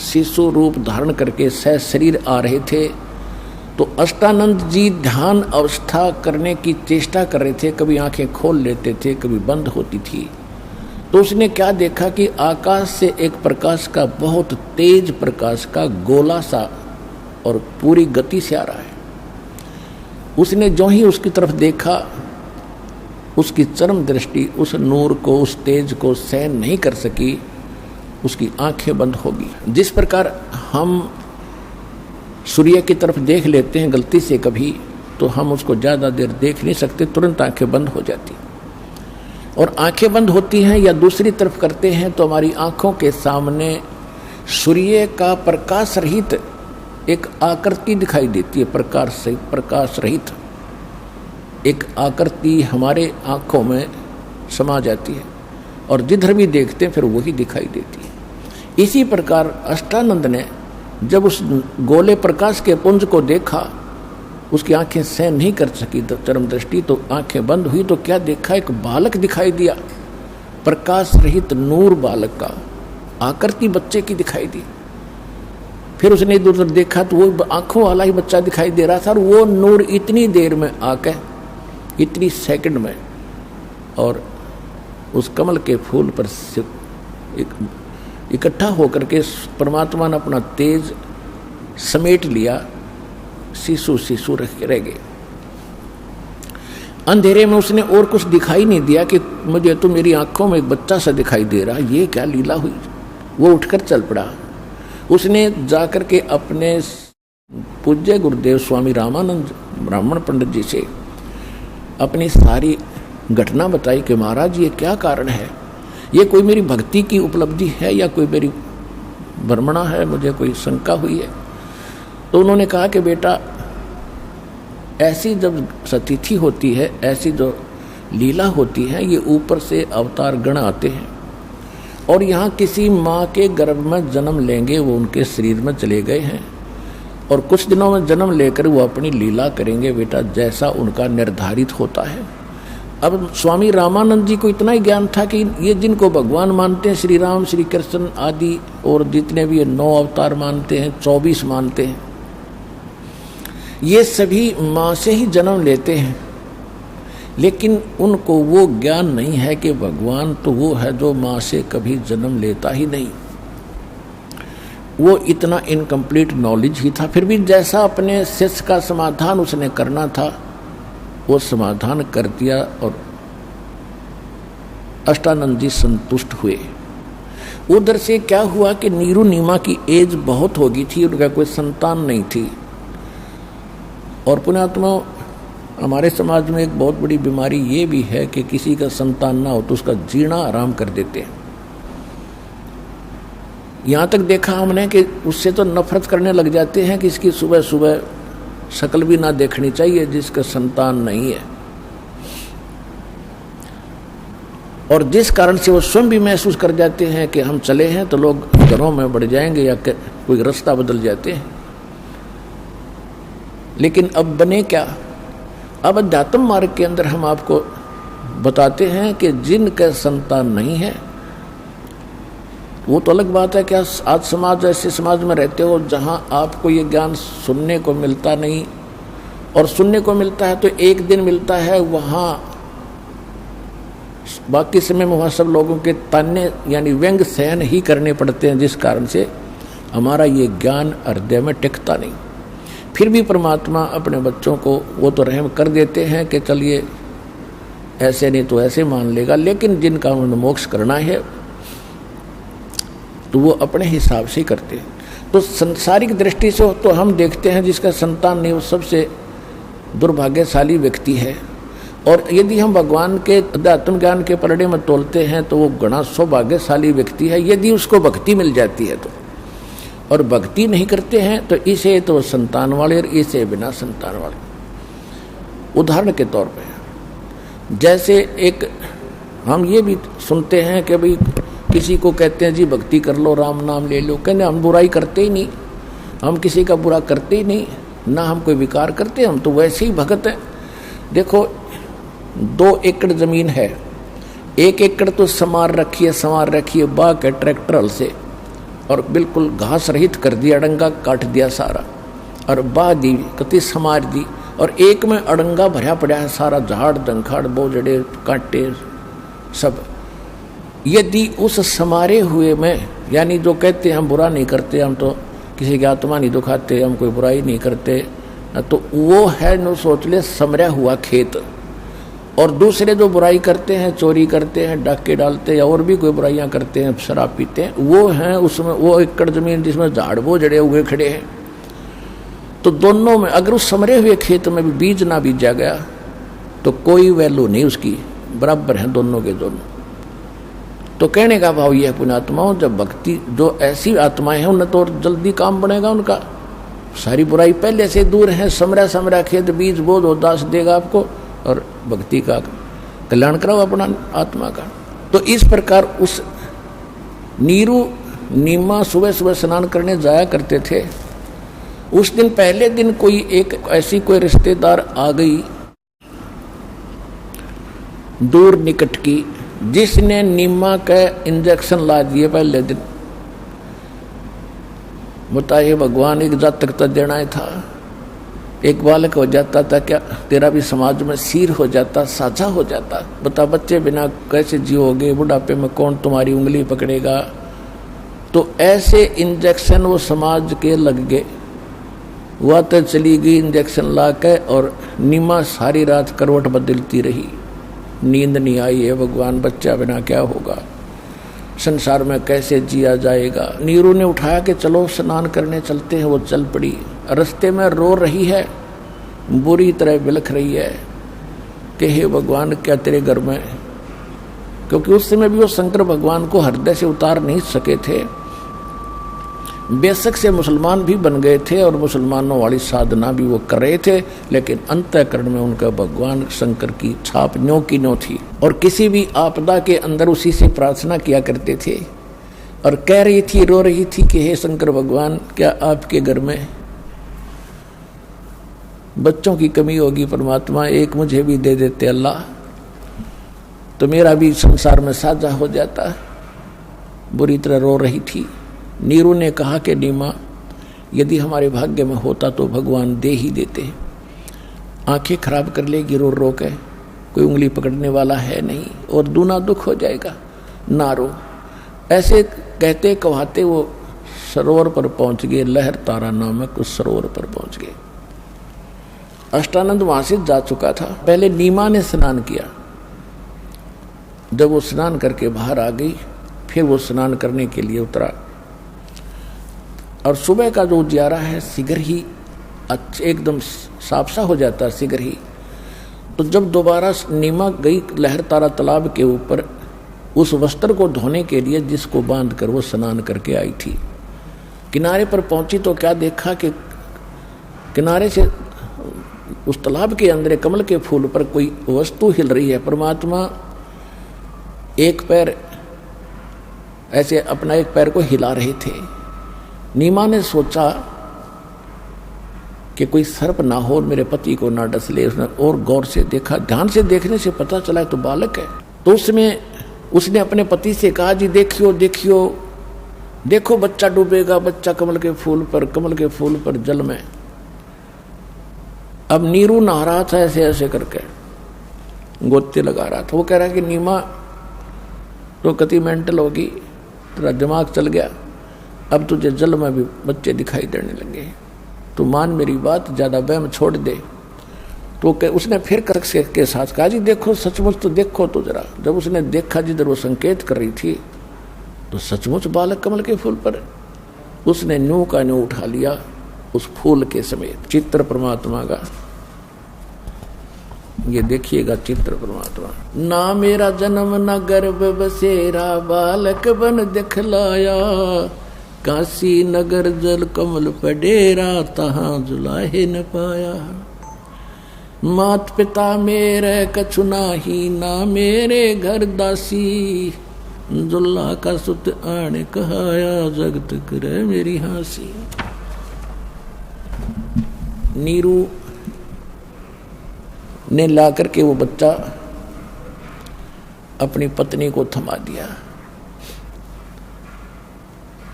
S1: शिशु रूप धारण करके सह शरीर आ रहे थे तो अष्टानंद जी ध्यान अवस्था करने की चेष्टा कर रहे थे। कभी आंखें खोल लेते थे, कभी बंद होती थी। तो उसने क्या देखा कि आकाश से एक प्रकाश का, बहुत तेज प्रकाश का गोला सा और पूरी गति से आ रहा है। उसने जो ही उसकी तरफ देखा, उसकी चरम दृष्टि उस नूर को, उस तेज को सहन नहीं कर सकी, उसकी आंखें बंद होगी। जिस प्रकार हम सूर्य की तरफ देख लेते हैं गलती से कभी, तो हम उसको ज़्यादा देर देख नहीं सकते, तुरंत आंखें बंद हो जाती। और आंखें बंद होती हैं या दूसरी तरफ करते हैं तो हमारी आंखों के सामने सूर्य का प्रकाश रहित एक आकृति दिखाई देती है। प्रकाश रहित एक आकृति हमारे आंखों में समा जाती है और जिधर भी देखते हैं फिर वही दिखाई देती है। इसी प्रकार अष्टानंद ने जब उस गोले प्रकाश के पुंज को देखा, उसकी आंखें सहन नहीं कर सकी चरम दृष्टि, तो आंखें बंद हुई। तो क्या देखा, एक बालक दिखाई दिया, प्रकाश रहित नूर बालक का, आकृति बच्चे की दिखाई दी। फिर उसने इधर उधर देखा तो वो आंखों वाला ही बच्चा दिखाई दे रहा था और वो नूर इतनी देर में आके, इतनी सेकंड में, और उस कमल के फूल पर इकट्ठा होकर के परमात्मा ने अपना तेज समेट लिया। शिशु रह गए। अंधेरे में उसने और कुछ दिखाई नहीं दिया कि मुझे तो मेरी आंखों में एक बच्चा सा दिखाई दे रहा, ये क्या लीला हुई। वो उठकर चल पड़ा। उसने जाकर के अपने पूज्य गुरुदेव स्वामी रामानंद ब्राह्मण पंडित जी से अपनी सारी घटना बताई कि महाराज ये क्या कारण है, ये कोई मेरी भक्ति की उपलब्धि है या कोई मेरी भ्रमणा है, मुझे कोई शंका हुई है। तो उन्होंने कहा कि बेटा, ऐसी जब सतिथि होती है, ऐसी जो लीला होती है, ये ऊपर से अवतार गण आते हैं और यहाँ किसी माँ के गर्भ में जन्म लेंगे, वो उनके शरीर में चले गए हैं और कुछ दिनों में जन्म लेकर वो अपनी लीला करेंगे बेटा, जैसा उनका निर्धारित होता है। अब स्वामी रामानंद जी को इतना ही ज्ञान था कि ये जिनको भगवान मानते हैं, श्री राम, श्री कृष्ण आदि, और जितने भी ये 9 अवतार मानते हैं, 24 मानते हैं, ये सभी माँ से ही जन्म लेते हैं। लेकिन उनको वो ज्ञान नहीं है कि भगवान तो वो है जो माँ से कभी जन्म लेता ही नहीं। वो इतना इनकम्प्लीट नॉलेज ही था। फिर भी जैसा अपने शिष्य का समाधान उसने करना था वो समाधान कर दिया और अष्टानंद जी संतुष्ट हुए। उधर से क्या हुआ कि नीरू नीमा की एज बहुत हो गई थी, उनका कोई संतान नहीं थी। और पुण्यात्मा, हमारे समाज में एक बहुत बड़ी बीमारी ये भी है कि किसी का संतान ना हो तो उसका जीना आराम कर देते हैं। यहाँ तक देखा हमने कि उससे तो नफरत करने लग जाते हैं कि इसकी सुबह सुबह शक्ल भी ना देखनी चाहिए जिसका संतान नहीं है। और जिस कारण से वो स्वयं भी महसूस कर जाते हैं कि हम चले हैं तो लोग घरों में बढ़ जाएंगे या कोई रास्ता बदल जाते हैं। लेकिन अब बने क्या? अब अध्यात्म मार्ग के अंदर हम आपको बताते हैं कि जिनका संतान नहीं है, वो तो अलग बात है कि आज समाज, ऐसे समाज में रहते हो जहां आपको ये ज्ञान सुनने को मिलता नहीं, और सुनने को मिलता है तो एक दिन मिलता है, वहाँ बाकी समय में वहाँ सब लोगों के ताने यानी व्यंग सहन ही करने पड़ते हैं, जिस कारण से हमारा ये ज्ञान हृदय में टिकता नहीं। फिर भी परमात्मा अपने बच्चों को वो तो रहम कर देते हैं कि चलिए ऐसे नहीं तो ऐसे मान लेगा, लेकिन जिनका उन्हें मोक्ष करना है तो वो अपने हिसाब से ही करते हैं। तो संसारिक दृष्टि से तो हम देखते हैं जिसका संतान नहीं वो सबसे दुर्भाग्यशाली व्यक्ति है। और यदि हम भगवान के अध्यात्म ज्ञान के पलड़े में तोलते हैं तो वो घना सौभाग्यशाली व्यक्ति है, यदि उसको भक्ति मिल जाती है तो। और भक्ति नहीं करते हैं तो इसे तो संतान वाले और इसे बिना संतान वाले। उदाहरण के तौर पे जैसे एक हम ये भी सुनते हैं कि भाई किसी को कहते हैं जी भक्ति कर लो, राम नाम ले लो, कहते हम बुराई करते ही नहीं, हम किसी का बुरा करते ही नहीं, ना हम कोई विकार करते, हम तो वैसे ही भगत हैं। देखो 2 एकड़ जमीन है, 1 एकड़ तो संवार रखी है बाग के ट्रैक्टर हल से और बिल्कुल घास रहित कर दिया, अड़ंगा काट दिया सारा और बाह दी कति समार दी, और एक में अड़ंगा भरा पड़ा है सारा, झाड़ दंखाड़ बोझड़े कांटे सब। यदि उस समारे हुए में, यानी जो कहते हैं हम बुरा नहीं करते, हम तो किसी की आत्मा नहीं दुखाते, हम कोई बुराई नहीं करते, तो वो है नो सोच ले समरा हुआ खेत। और दूसरे जो बुराई करते हैं, चोरी करते हैं, डाके डालते हैं या और भी कोई बुराइयां करते हैं, शराब पीते हैं, वो हैं उसमें वो एकड़ जमीन जिसमें झाड़ बोझड़े हुए खड़े हैं। तो दोनों में अगर उस समरे हुए खेत में भी बीज ना बीजा गया तो कोई वैल्यू नहीं उसकी, बराबर है दोनों के दोनों। तो कहने का भाव यह पुण्यात्माओं, जब भक्ति जो ऐसी आत्माएं हैं उन्हें तो जल्दी काम बनेगा उनका, सारी बुराई पहले से दूर है। समरा खेत बीज बोध उदास देगा आपको और भक्ति का कल्याण कराओ अपना आत्मा का। तो इस प्रकार उस नीमा सुबह स्नान करने जाया करते थे। उस दिन पहले दिन कोई एक ऐसी कोई रिश्तेदार आ गई दूर निकट की, जिसने नीमा का इंजेक्शन ला दिए पहले दिन। बताइए भगवान एक जातक तो देना था, एक बालक हो जाता था, क्या तेरा भी समाज में सिर हो जाता, साझा हो जाता। बता बच्चे बिना कैसे जियोगे, बुढ़ापे में कौन तुम्हारी उंगली पकड़ेगा। तो ऐसे इंजेक्शन वो समाज के लग गए। वह तो चली गई इंजेक्शन ला के, और नीमा सारी रात करवट बदलती रही, नींद नहीं आई है भगवान, बच्चा बिना क्या होगा, संसार में कैसे जिया जाएगा। नीरू ने उठाया कि चलो स्नान करने चलते हैं। वो चल पड़ी, रास्ते में रो रही है, बुरी तरह बिलख रही है कि हे भगवान क्या तेरे घर में, क्योंकि उस समय भी वो शंकर भगवान को हृदय से उतार नहीं सके थे। बेशक से मुसलमान भी बन गए थे और मुसलमानों वाली साधना भी वो कर रहे थे, लेकिन अंतःकरण में उनका भगवान शंकर की छाप न्यों की न्यों थी। और किसी भी आपदा के अंदर उसी से प्रार्थना किया करते थे और कह रही थी, रो रही थी कि हे शंकर भगवान, क्या आपके घर में बच्चों की कमी होगी परमात्मा, एक मुझे भी दे देते अल्लाह, तो मेरा भी संसार में साझा हो जाता। बुरी तरह रो रही थी। नीरू ने कहा कि नीमा, यदि हमारे भाग्य में होता तो भगवान दे ही देते। आंखें खराब कर लेगी रो रो के, कोई उंगली पकड़ने वाला है नहीं और दूना दुख हो जाएगा, ना रो। ऐसे कहते कहते वो सरोवर पर पहुंच गए, लहर तारा नामक उस सरोवर पर पहुंच गए। अष्टानंद वहां से जा चुका था। पहले नीमा ने स्नान किया। जब वो स्नान करके बाहर आ गई, फिर वो स्नान करने के लिए उतरा। और सुबह का जो उजियारा है शीघ्र ही एकदम साफ सा हो जाता है शीघ्र ही। तो जब दोबारा नीमा गई लहर तारा तालाब के ऊपर उस वस्त्र को धोने के लिए जिसको बांध कर वो स्नान करके आई थी, किनारे पर पहुंची तो क्या देखा कि किनारे से उस तालाब के अंदर कमल के फूल पर कोई वस्तु हिल रही है। परमात्मा एक पैर ऐसे अपना एक पैर को हिला रहे थे। नीमा ने सोचा कि कोई सर्प ना हो और मेरे पति को ना डस ले। उसने और गौर से देखा, ध्यान से देखने से पता चला तो बालक है। तो उसने अपने पति से कहा, जी देखियो देखियो देखो बच्चा डूबेगा, बच्चा कमल के फूल पर जल में। अब नीरू नहा रहा था ऐसे ऐसे करके, गोते लगा रहा था। वो कह रहा कि नीमा तो कति मेंटल होगी, तेरा दिमाग चल गया, अब तुझे जल में भी बच्चे दिखाई देने लगे, तू मान मेरी बात, ज्यादा वहम छोड़ दे। तो उसने फिर के साथ कहा, जी देखो सचमुच तो देखो तो जरा। जब उसने देखा जिधर वो संकेत कर रही थी तो सचमुच बालक कमल के फूल पर। उसने न्यू का न्यू उठा लिया उस फूल के समेत। चित्र परमात्मा का ये देखिएगा, चित्र परमात्मा। ना मेरा जन्म न गर्भ बसेरा, बालक बन दिखलाया, काशी नगर जल कमल पे डेरा, तहां जुलाहे न पाया। मात पिता मेरे कछु नाही, ना मेरे घर दासी, जुल्ला का सुत आने कहाया, जगत करे मेरी हासी। नीरू ने लाकर के वो बच्चा अपनी पत्नी को थमा दिया।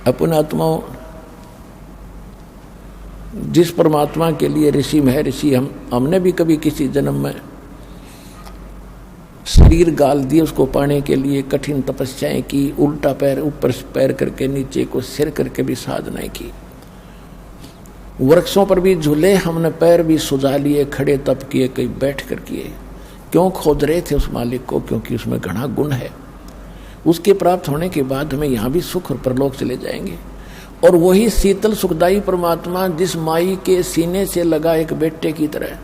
S1: अपन आत्माओं, जिस परमात्मा के लिए ऋषि महर्षि हमने भी कभी किसी जन्म में शरीर गाल दिए, उसको पाने के लिए कठिन तपस्याएं की, उल्टा पैर ऊपर पैर करके नीचे को सिर करके भी साधनाएं की, वृक्षों पर भी झूले, हमने पैर भी सुझा लिए, खड़े तप किए, कई बैठ कर किए। क्यों खोज रहे थे उस मालिक को? क्योंकि उसमें घना गुण है। उसके प्राप्त होने के बाद हमें यहाँ भी सुख और परलोक चले जाएंगे। और वही शीतल सुखदायी परमात्मा जिस माई के सीने से लगा एक बेटे की तरह,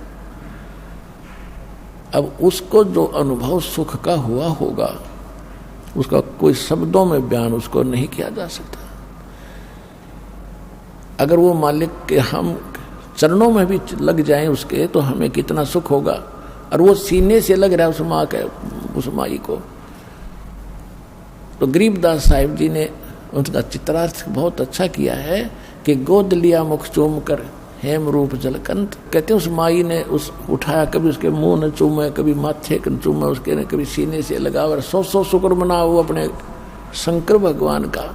S1: अब उसको जो अनुभव सुख का हुआ होगा, उसका कोई शब्दों में बयान उसको नहीं किया जा सकता। अगर वो मालिक के हम चरणों में भी लग जाएं उसके, तो हमें कितना सुख होगा। और वो सीने से लग रहा है उस माँ के, उस माई को। तो गरीबदास साहिब जी ने उनका चित्रार्थ बहुत अच्छा किया है कि गोद लिया मुख चूम कर हेम रूप जलकंत। कहते उस माई ने उस उठाया, कभी उसके मुंह न चूमे, कभी माथे न चूमे उसके, ने कभी सीने से लगा। और सौ शुक्र मनाओ अपने शंकर भगवान का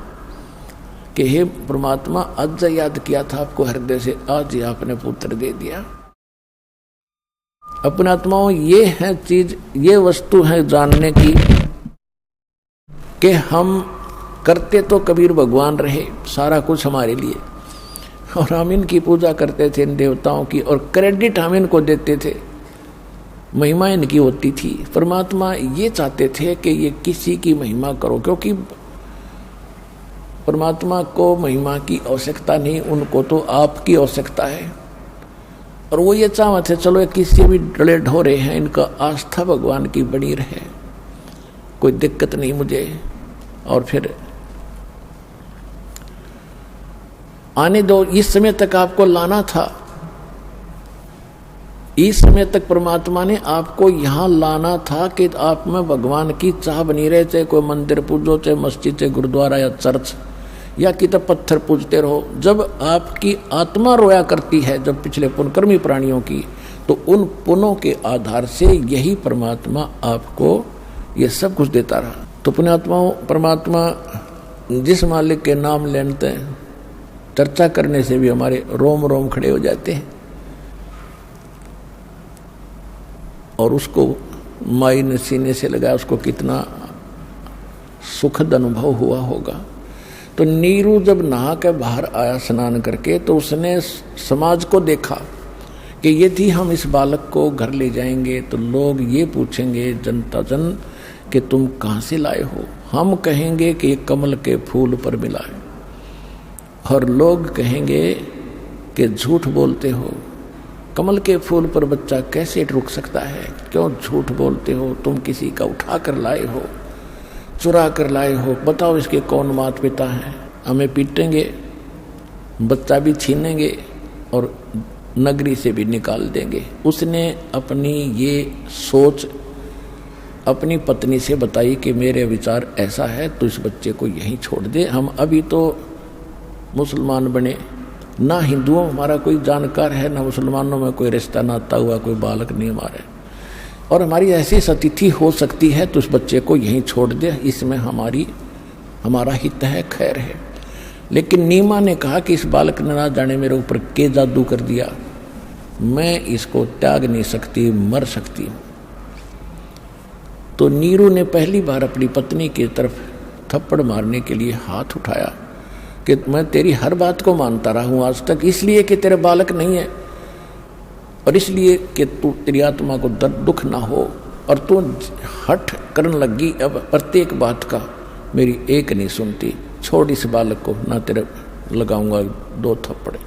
S1: कि हे परमात्मा, आज याद किया था आपको हृदय से, आज ही आपने पुत्र दे दिया। अपने आत्माओं, ये है चीज, ये वस्तु है जानने की कि हम करते तो कबीर भगवान रहे सारा कुछ हमारे लिए, और हम इनकी पूजा करते थे इन देवताओं की, और क्रेडिट हम इनको देते थे, महिमा इनकी होती थी। परमात्मा ये चाहते थे कि ये किसी की महिमा करो, क्योंकि परमात्मा को महिमा की आवश्यकता नहीं, उनको तो आपकी आवश्यकता है। और वो ये चाहते थे चलो किसी भी डले ढोरे हैं, इनका आस्था भगवान की बनी रहे, कोई दिक्कत नहीं मुझे। और फिर आने दो, इस समय तक आपको लाना था, इस समय तक परमात्मा ने आपको यहाँ लाना था कि आप में भगवान की चाह बनी रहे, चाहे कोई मंदिर पूजो, चाहे मस्जिद, चाहे गुरुद्वारा या चर्च, या कि तब पत्थर पूजते रहो। जब आपकी आत्मा रोया करती है, जब पिछले पुण्यकर्मी प्राणियों की, तो उन पुण्यों के आधार से यही परमात्मा आपको ये सब कुछ देता रहा। तो पुण्यात्माओं, परमात्मा जिस मालिक के नाम लेते हैं, चर्चा करने से भी हमारे रोम रोम खड़े हो जाते हैं। और उसको माई ने सीने से लगाया, उसको कितना सुखद अनुभव हुआ होगा। तो नीरू जब नहा के बाहर आया स्नान करके, तो उसने समाज को देखा कि यदि हम इस बालक को घर ले जाएंगे तो लोग ये पूछेंगे, जनता जन, कि तुम कहाँ से लाए हो। हम कहेंगे कि कमल के फूल पर मिला है, और लोग कहेंगे कि झूठ बोलते हो, कमल के फूल पर बच्चा कैसे रुक सकता है, क्यों झूठ बोलते हो, तुम किसी का उठा कर लाए हो, चुरा कर लाए हो, बताओ इसके कौन माता पिता हैं। हमें पीटेंगे, बच्चा भी छीनेंगे और नगरी से भी निकाल देंगे। उसने अपनी ये सोच अपनी पत्नी से बताई कि मेरे विचार ऐसा है, तो इस बच्चे को यहीं छोड़ दे। हम अभी तो मुसलमान बने, ना हिंदुओं हमारा कोई जानकार है, ना मुसलमानों में कोई रिश्ता नाता हुआ, कोई बालक नहीं हमारे, और हमारी ऐसी सतिथि हो सकती है, तो इस बच्चे को यहीं छोड़ दे, इसमें हमारा हित है, खैर है। लेकिन नीमा ने कहा कि इस बालक ने ना जाने मेरे ऊपर के जादू कर दिया, मैं इसको त्याग नहीं सकती, मर सकती हूँ। तो नीरू ने पहली बार अपनी पत्नी की तरफ थप्पड़ मारने के लिए हाथ उठाया कि मैं तेरी हर बात को मानता रहा हूँ आज तक, इसलिए कि तेरे बालक नहीं है, और इसलिए कि तू तेरी आत्मा को दर्द दुख ना हो, और तू हठ करने लगी अब प्रत्येक बात का, मेरी एक नहीं सुनती, छोड़ इस बालक को, ना तेरे लगाऊंगा 2 थप्पड़े।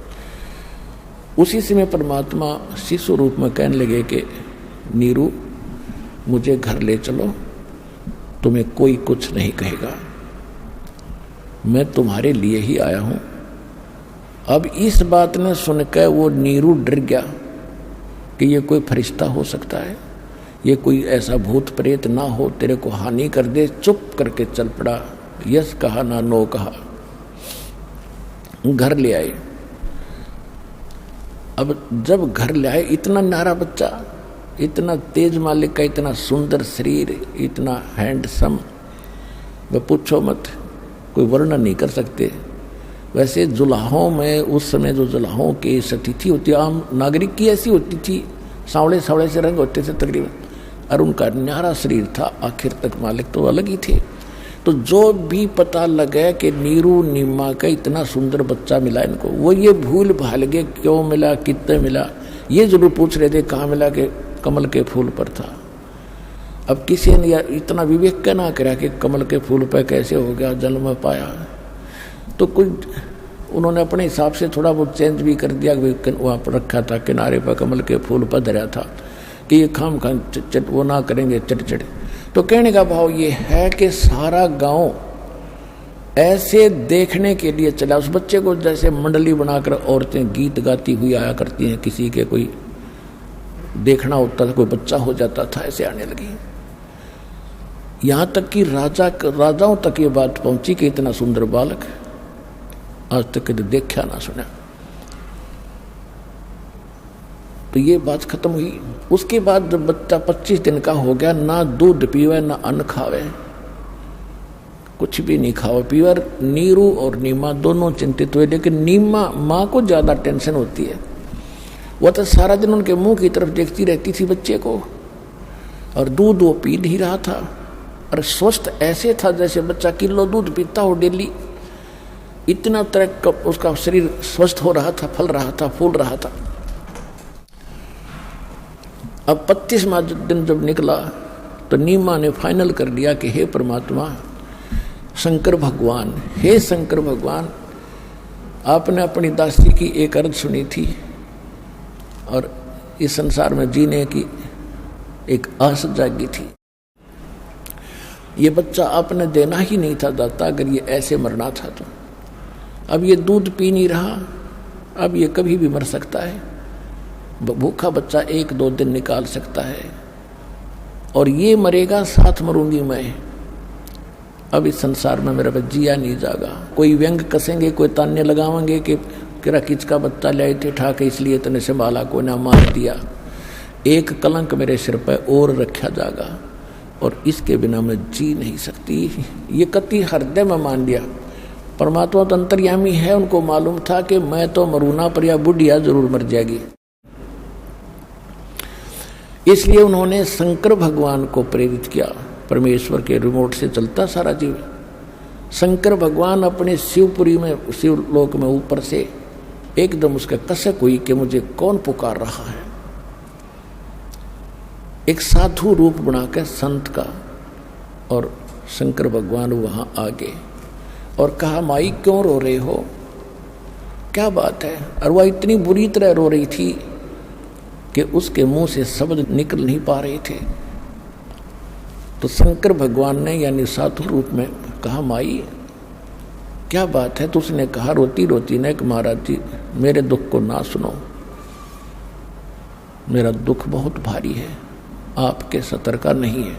S1: उसी समय परमात्मा शिशु रूप में कहने लगे कि नीरू मुझे घर ले चलो, तुम्हें कोई कुछ नहीं कहेगा। मैं तुम्हारे लिए ही आया हूं। अब इस बात ने सुनकर वो नीरू डर गया कि ये कोई फरिश्ता हो सकता है, ये कोई ऐसा भूत प्रेत ना हो तेरे को हानि कर दे। चुप करके चल पड़ा, यस कहा ना नो कहा। घर ले आए। अब जब घर ले आए, इतना न्यारा बच्चा, इतना तेज मालिक का, इतना सुंदर शरीर, इतना हैंडसम, वह पूछो मत, कोई वर्णन नहीं कर सकते। वैसे जुलाहों में उस समय जो जुलाहों की स्थिति होती, आम नागरिक की ऐसी होती थी, सांवले सांवले से रंग होते थे तकरीबन, और उनका न्यारा शरीर था। आखिर तक मालिक तो अलग ही थे। तो जो भी पता लगा कि नीरू नीमा का इतना सुंदर बच्चा मिला इनको, वो ये भूल भाल गए क्यों मिला, कितने मिला, ये जरूर पूछ रहे थे कहाँ मिला, के कमल के फूल पर था। अब किसी ने इतना विवेक क्या ना करा कि कमल के फूल पर कैसे हो गया, जन्म पाया। तो कुछ उन्होंने अपने हिसाब से थोड़ा बहुत चेंज भी कर दिया। वहाँ पर रखा था किनारे पर कमल के फूल पर धरा था कि ये खाम खाम चट वो ना करेंगे चट। तो कहने का भाव ये है कि सारा गांव ऐसे देखने के लिए चला उस बच्चे को, जैसे मंडली बनाकर औरतें गीत गाती हुई आया करती हैं, किसी के कोई देखना होता था, कोई बच्चा हो जाता था, ऐसे आने लगी। यहां तक कि राजाओं तक ये बात पहुंची कि इतना सुंदर बालक आज तक कभी देखा ना सुना। तो ये बात खत्म हुई। उसके बाद जब बच्चा 25 दिन का हो गया, ना दूध पीवे ना अन्न खावे, कुछ भी नहीं खावे पीवे। नीरू और नीमा दोनों चिंतित हुए, लेकिन नीमा माँ को ज्यादा टेंशन होती है। वह तो सारा दिन उनके मुंह की तरफ देखती रहती थी बच्चे को, और दूध वो पी नहीं रहा था। और स्वस्थ ऐसे था जैसे बच्चा किलो दूध पीता हो डेली, इतना तरह उसका शरीर स्वस्थ हो रहा था, फल रहा था, फूल रहा था। अब 25वां दिन जब निकला तो नीमा ने फाइनल कर दिया कि हे परमात्मा, शंकर भगवान, हे शंकर भगवान, आपने अपनी दासी की एक अर्ज सुनी थी और इस संसार में जीने की एक आस जागी थी। ये बच्चा आपने देना ही नहीं था दाता, अगर ये ऐसे मरना था तो। अब ये दूध पी नहीं रहा, अब ये कभी भी मर सकता है। भूखा बच्चा 1-2 दिन निकाल सकता है, और ये मरेगा, साथ मरूंगी मैं। अब इस संसार में मेरा जिया नहीं जागा। कोई व्यंग कसेंगे, कोई ताने लगावेंगे कि किरा किचका बच्चा ले थे ठा के, इसलिए तने संभाला, कोई ना मार दिया। एक कलंक मेरे सिर पर और रखा जागा, और इसके बिना मैं जी नहीं सकती। ये कति हृदय में मान लिया। परमात्मा तो अंतर्यामी है, उनको मालूम था कि मैं तो मरूना पर या बुढ़िया जरूर मर जाएगी। इसलिए उन्होंने शंकर भगवान को प्रेरित किया। परमेश्वर के रिमोट से चलता सारा जीव। शंकर भगवान अपने शिवपुरी में, शिवलोक में ऊपर से एकदम उसका कसक हुई कि मुझे कौन पुकार रहा है। एक साधु रूप बनाकर संत का, और शंकर भगवान वहां आ गए और कहा, माई क्यों रो रहे हो, क्या बात है। और वह इतनी बुरी तरह रो रही थी कि उसके मुंह से शब्द निकल नहीं पा रहे थे। तो शंकर भगवान ने यानी साधु रूप में कहा, माई क्या बात है। तो उसने कहा रोती रोती ने कि महाराज जी, मेरे दुख को ना सुनो, मेरा दुख बहुत भारी है, आपके सतर का नहीं है।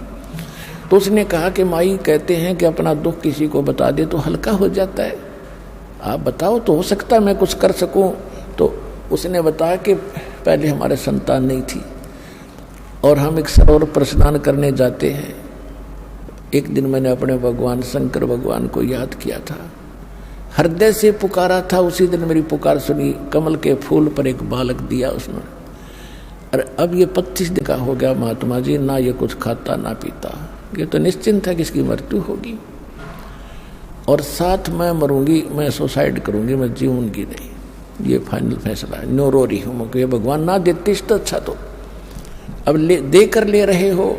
S1: तो उसने कहा कि माई कहते हैं कि अपना दुख किसी को बता दे तो हल्का हो जाता है, आप बताओ तो हो सकता है मैं कुछ कर सकूं। तो उसने बताया कि पहले हमारे संतान नहीं थी और हम एक सरोवर पर स्नान करने जाते हैं। एक दिन मैंने अपने भगवान शंकर भगवान को याद किया था, हृदय से पुकारा था। उसी दिन मेरी पुकार सुनी, कमल के फूल पर एक बालक दिया उसने। और अब ये 25 दिन का हो गया महात्मा जी, ना ये कुछ खाता ना पीता। ये तो निश्चिंत है कि इसकी मृत्यु होगी और साथ मैं मरूंगी, मैं सुसाइड करूंगी, मैं जीऊंगी नहीं। ये फाइनल फैसला है, नो रो रही हूँ कि भगवान ना देते तो अच्छा। तो अब देकर ले रहे हो।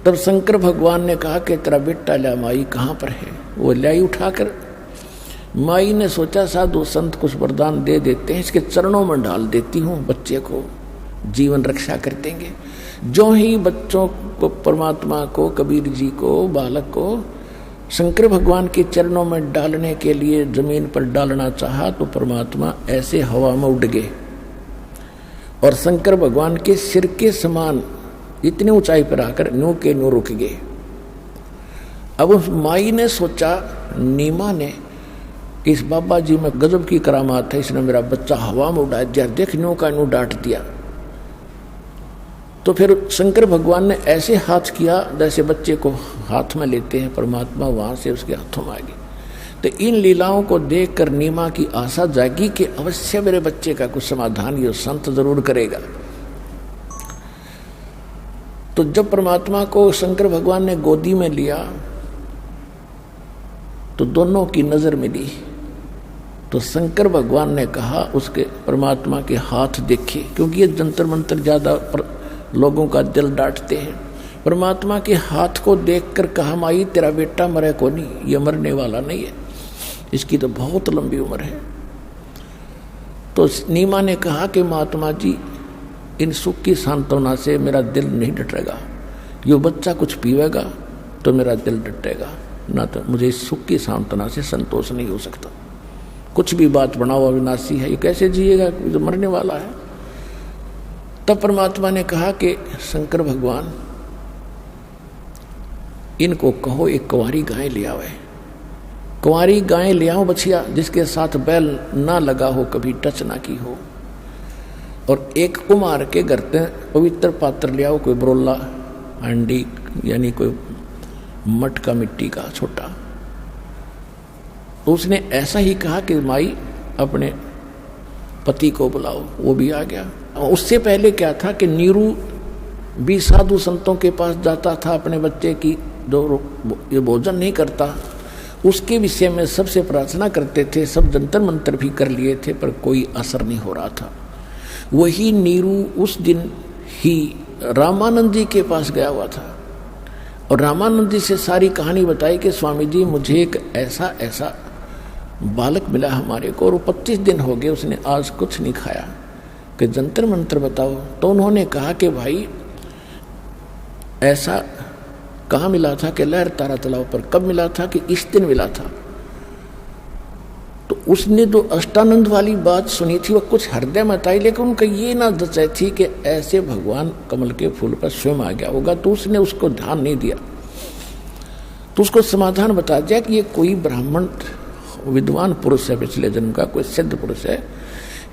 S1: तब शंकर भगवान ने कहा कि तेरा बेटा ला माई कहाँ पर है। वो लाई उठाकर, माई ने सोचा साधु संत कुछ वरदान दे देते हैं, इसके चरणों में डाल देती हूँ, बच्चे को जीवन रक्षा कर देंगे। जो ही बच्चों को, परमात्मा को, कबीर जी को, बालक को शंकर भगवान के चरणों में डालने के लिए जमीन पर डालना चाहा तो परमात्मा ऐसे हवा में उड़ गए और शंकर भगवान के सिर के समान इतनी ऊंचाई पर आकर न्यू के न्यू रुक गए। अब उस माई ने सोचा, नीमा ने, कि इस बाबा जी में गजब की करामात है, इसने मेरा बच्चा हवा में उड़ा दिया, देख न्यू का न्यू डांट दिया। तो फिर शंकर भगवान ने ऐसे हाथ किया जैसे बच्चे को हाथ में लेते हैं, परमात्मा वहां से उसके हाथों में आ गए। तो इन लीलाओं को देखकर नीमा की आशा जागी कि अवश्य मेरे बच्चे का कुछ समाधान ये संत जरूर करेगा। तो जब परमात्मा को शंकर भगवान ने गोदी में लिया तो दोनों की नजर मिली। तो शंकर भगवान ने कहा, उसके परमात्मा के हाथ देखे, क्योंकि ये जंतर मंतर ज्यादा लोगों का दिल डांटते हैं। परमात्मा के हाथ को देखकर कहा, माई तेरा बेटा मरे को नहीं, ये मरने वाला नहीं है, इसकी तो बहुत लंबी उम्र है। तो नीमा ने कहा कि महात्मा जी, इन सुख की सांत्वना से मेरा दिल नहीं डटेगा, यो बच्चा कुछ पीवेगा तो मेरा दिल डटेगा, ना तो मुझे इस सुख की सांत्वना से संतोष नहीं हो सकता। कुछ भी बात बनाओ, अविनाशी है, ये कैसे जिएगा, ये तो मरने वाला है। तब परमात्मा ने कहा कि शंकर भगवान, इनको कहो एक कुंवारी गाय ले आवे, कुंवारी गाय ले आओ बछिया, जिसके साथ बैल ना लगा हो, कभी टच ना की हो, और एक कुमार के घर से पवित्र पात्र ले आओ, कोई बरोला हांडी यानी कोई मटका मिट्टी का छोटा। तो उसने ऐसा ही कहा कि माई अपने पति को बुलाओ, वो भी आ गया। उससे पहले क्या था कि नीरू भी साधु संतों के पास जाता था, अपने बच्चे की जो ये भोजन नहीं करता उसके विषय में सबसे प्रार्थना करते थे, सब जंतर मंतर भी कर लिए थे, पर कोई असर नहीं हो रहा था। वही नीरू उस दिन ही रामानंद जी के पास गया हुआ था और रामानंद जी से सारी कहानी बताई कि स्वामी जी, मुझे एक ऐसा ऐसा बालक मिला हमारे को, और 25 दिन हो गए, उसने आज कुछ नहीं खाया, कि जंतर मंत्र बताओ। तो उन्होंने कहा कि भाई ऐसा कहाँ मिला था कि लहर तारा तालाब पर। कब मिला था कि इस दिन मिला था। तो उसने जो अष्टानंद वाली बात सुनी थी वो कुछ हृदय में आई, लेकिन उनका ये ना दचाई थी कि ऐसे भगवान कमल के फूल पर स्वयं आ गया होगा, तो उसने उसको ध्यान नहीं दिया। तो उसको समाधान बता दिया कि ये कोई ब्राह्मण विद्वान पुरुष है, पिछले जन्म का कोई सिद्ध पुरुष है,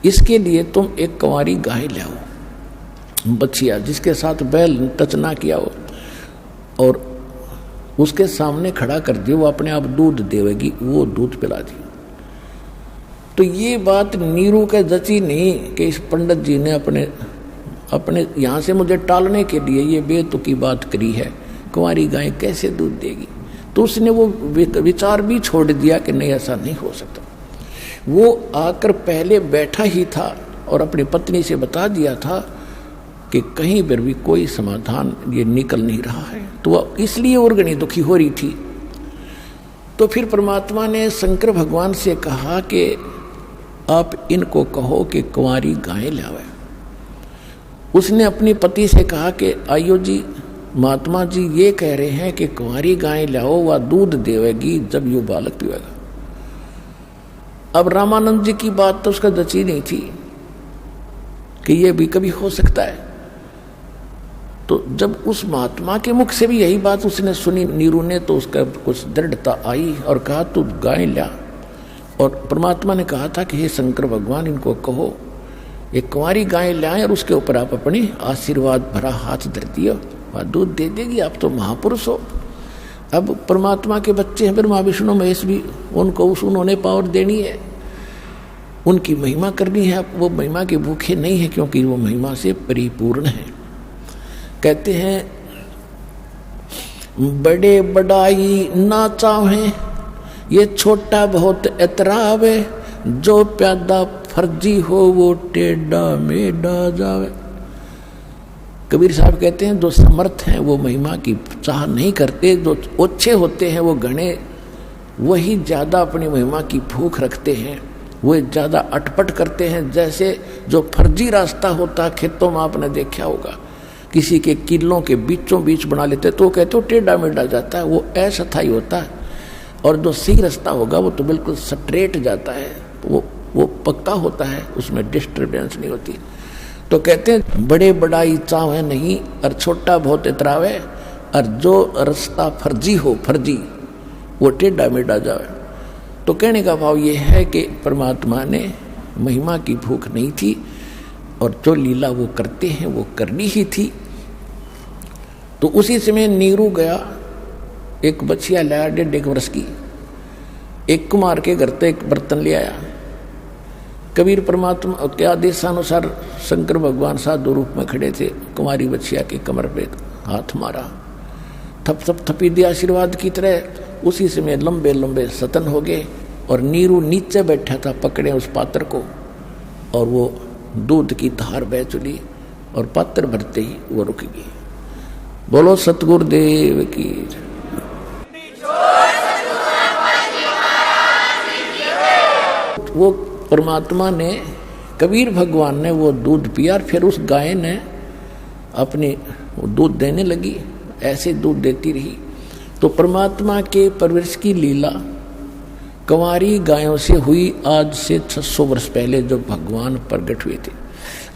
S1: इसके लिए तुम एक कुंवारी गाय ले आओ बछिया, जिसके साथ बैल टच ना किया हो, और उसके सामने खड़ा कर दियो, वो अपने आप दूध देवेगी, वो दूध पिला दी। तो ये बात नीरू के जची नहीं कि इस पंडित जी ने अपने यहाँ से मुझे टालने के लिए ये बेतुकी बात करी है, कुंवारी गाय कैसे दूध देगी। तो उसने वो विचार भी छोड़ दिया कि नहीं, ऐसा नहीं हो सकता। वो आकर पहले बैठा ही था और अपनी पत्नी से बता दिया था कि कहीं पर भी कोई समाधान ये निकल नहीं रहा है, तो वह इसलिए और घनी दुखी हो रही थी। तो फिर परमात्मा ने शंकर भगवान से कहा कि आप इनको कहो कि कुंवारी गाय लावे। उसने अपने पति से कहा कि आयो जी, महात्मा जी ये कह रहे हैं कि कुंवारी गाय लाओ, वह दूध देवेगी जब यो बालक पीवेगा। अब रामानंद जी की बात तो उसका जची नहीं थी कि ये भी कभी हो सकता है। तो जब उस महात्मा के मुख से भी यही बात उसने सुनी नीरू ने, तो उसका कुछ दृढ़ता आई और कहा तू गाय ला। और परमात्मा ने कहा था कि हे शंकर भगवान, इनको कहो एक कुंवारी गाय लाए और उसके ऊपर आप अपनी आशीर्वाद भरा हाथ धर दियो, वह दूध दे देगी, आप तो महापुरुष हो। अब परमात्मा के बच्चे हैं ब्रह्मा विष्णु महेश भी, उनको उन्होंने पावर देनी है, उनकी महिमा करनी है। वो महिमा के भूखे नहीं है, क्योंकि वो महिमा से परिपूर्ण है। कहते हैं बड़े बड़ाई ना चाहे, ये छोटा बहुत एतरावे, जो प्यादा फर्जी हो वो टेढ़ा मेढ़ा जावे। कबीर साहब कहते हैं जो समर्थ हैं वो महिमा की चाह नहीं करते, जो ओछे होते हैं वो घने वही ज़्यादा अपनी महिमा की भूख रखते हैं, वो ज़्यादा अटपट करते हैं। जैसे जो फर्जी रास्ता होता खेतों में आपने देखा होगा, किसी के किलों के बीचों बीच बना लेते तो कहते हो टेढ़ा मेढ़ा जाता है, वो अस्थायी होता है। और जो सही रास्ता होगा वो तो बिल्कुल स्ट्रेट जाता है, वो पक्का होता है, उसमें डिस्टर्बेंस नहीं होती। तो कहते हैं बड़े बड़ाई चाहे नहीं और छोटा बहुत इतरावे, और जो रास्ता फर्जी हो फर्जी वो टेढ़ा मेढ़ा जावे। तो कहने का भाव ये है कि परमात्मा ने महिमा की भूख नहीं थी और जो लीला वो करते हैं वो करनी ही थी। तो उसी समय नीरू गया, एक बच्चिया लाया 1.5 वर्ष की, एक कुमार के घर से एक बर्तन ले आया। कबीर परमात्मा के आदेशानुसार शंकर भगवान साधु रूप में खड़े थे, कुमारी बच्चिया के कमर पे हाथ मारा, थप थप थपी दिया आशीर्वाद की तरह। उसी समय लंबे लंबे सतन हो गए और नीरू नीचे बैठा था, पकड़े उस पात्र को और वो दूध की धार बह चली और पात्र भरते ही वो रुक गई। बोलो सतगुरुदेव की। वो परमात्मा ने, कबीर भगवान ने वो दूध पिया, फिर उस गाय ने अपनी दूध देने लगी, ऐसे दूध देती रही। तो परमात्मा के परवरिश की लीला कंवारी गायों से हुई आज से 600 वर्ष पहले जो भगवान प्रकट हुए थे।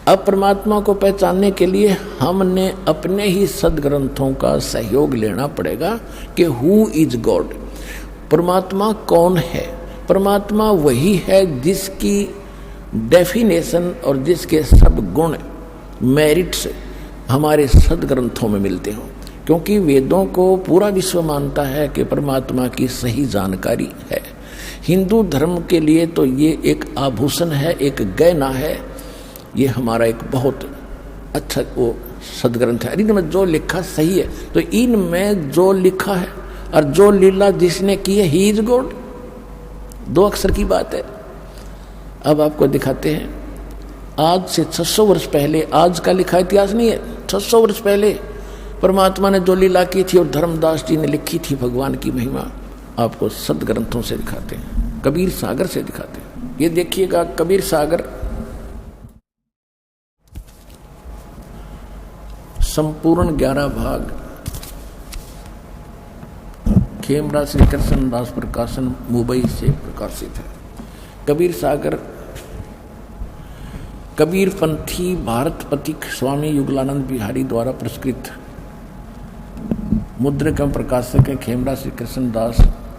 S1: अब परमात्मा को पहचानने के लिए हमने अपने ही सदग्रंथों का सहयोग लेना पड़ेगा कि हु इज गॉड, परमात्मा कौन है। परमात्मा वही है जिसकी डेफिनेशन और जिसके सब गुण मेरिट्स हमारे सदग्रंथों में मिलते हों, क्योंकि वेदों को पूरा विश्व मानता है कि परमात्मा की सही जानकारी है। हिंदू धर्म के लिए तो ये एक आभूषण है, एक गहना है, ये हमारा एक बहुत अच्छा वो सदग्रंथ है। इनमें जो लिखा सही है, तो इनमें जो लिखा है और जो लीला जिसने की है, ही इज गॉड, 2 अक्षर की बात है। अब आपको दिखाते हैं, आज से 600 वर्ष पहले, आज का लिखा इतिहास नहीं है, 600 वर्ष पहले परमात्मा ने जो लीला की थी और धर्मदास जी ने लिखी थी भगवान की महिमा, आपको सदग्रंथों से दिखाते हैं, कबीर सागर से दिखाते हैं। ये देखिएगा कबीर सागर संपूर्ण 11 भाग, खेमरा श्री कृष्ण दास प्रकाशन मुंबई से प्रकाशित है। कबीर सागर कबीर पंथी भारत पथिक स्वामी युगलानंद बिहारी द्वारा पुरस्कृत मुद्रक एवं प्रकाशक है खेमरा श्री कृष्ण दास,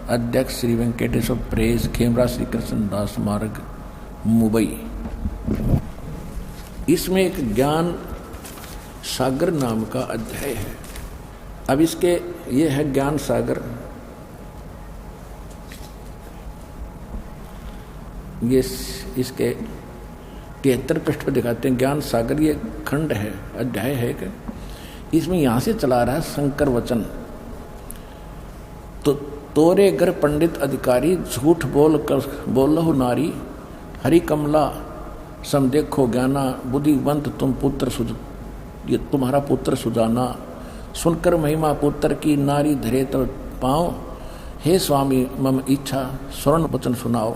S1: अध्यक्ष श्री वेंकटेश्वर प्रेस, खेमरा श्री कृष्ण दास मार्ग, मुंबई। इसमें एक ज्ञान सागर नाम का अध्याय है। अब इसके ये है ज्ञान सागर, ये इसके 73 पृष्ठ पर दिखाते हैं ज्ञान सागर। ये खंड है, अध्याय है कि इसमें यहां से चला रहा है शंकर वचन। तो तोरे घर पंडित अधिकारी, झूठ बोलहु नारी, हरि कमला सम देखो ज्ञाना, बुद्धिवंत तुम पुत्र ये तुम्हारा पुत्र सुजाना, सुनकर महिमा पुत्र की नारी धरे तो पाओ, हे स्वामी मम इच्छा स्वर्ण वचन सुनाओ,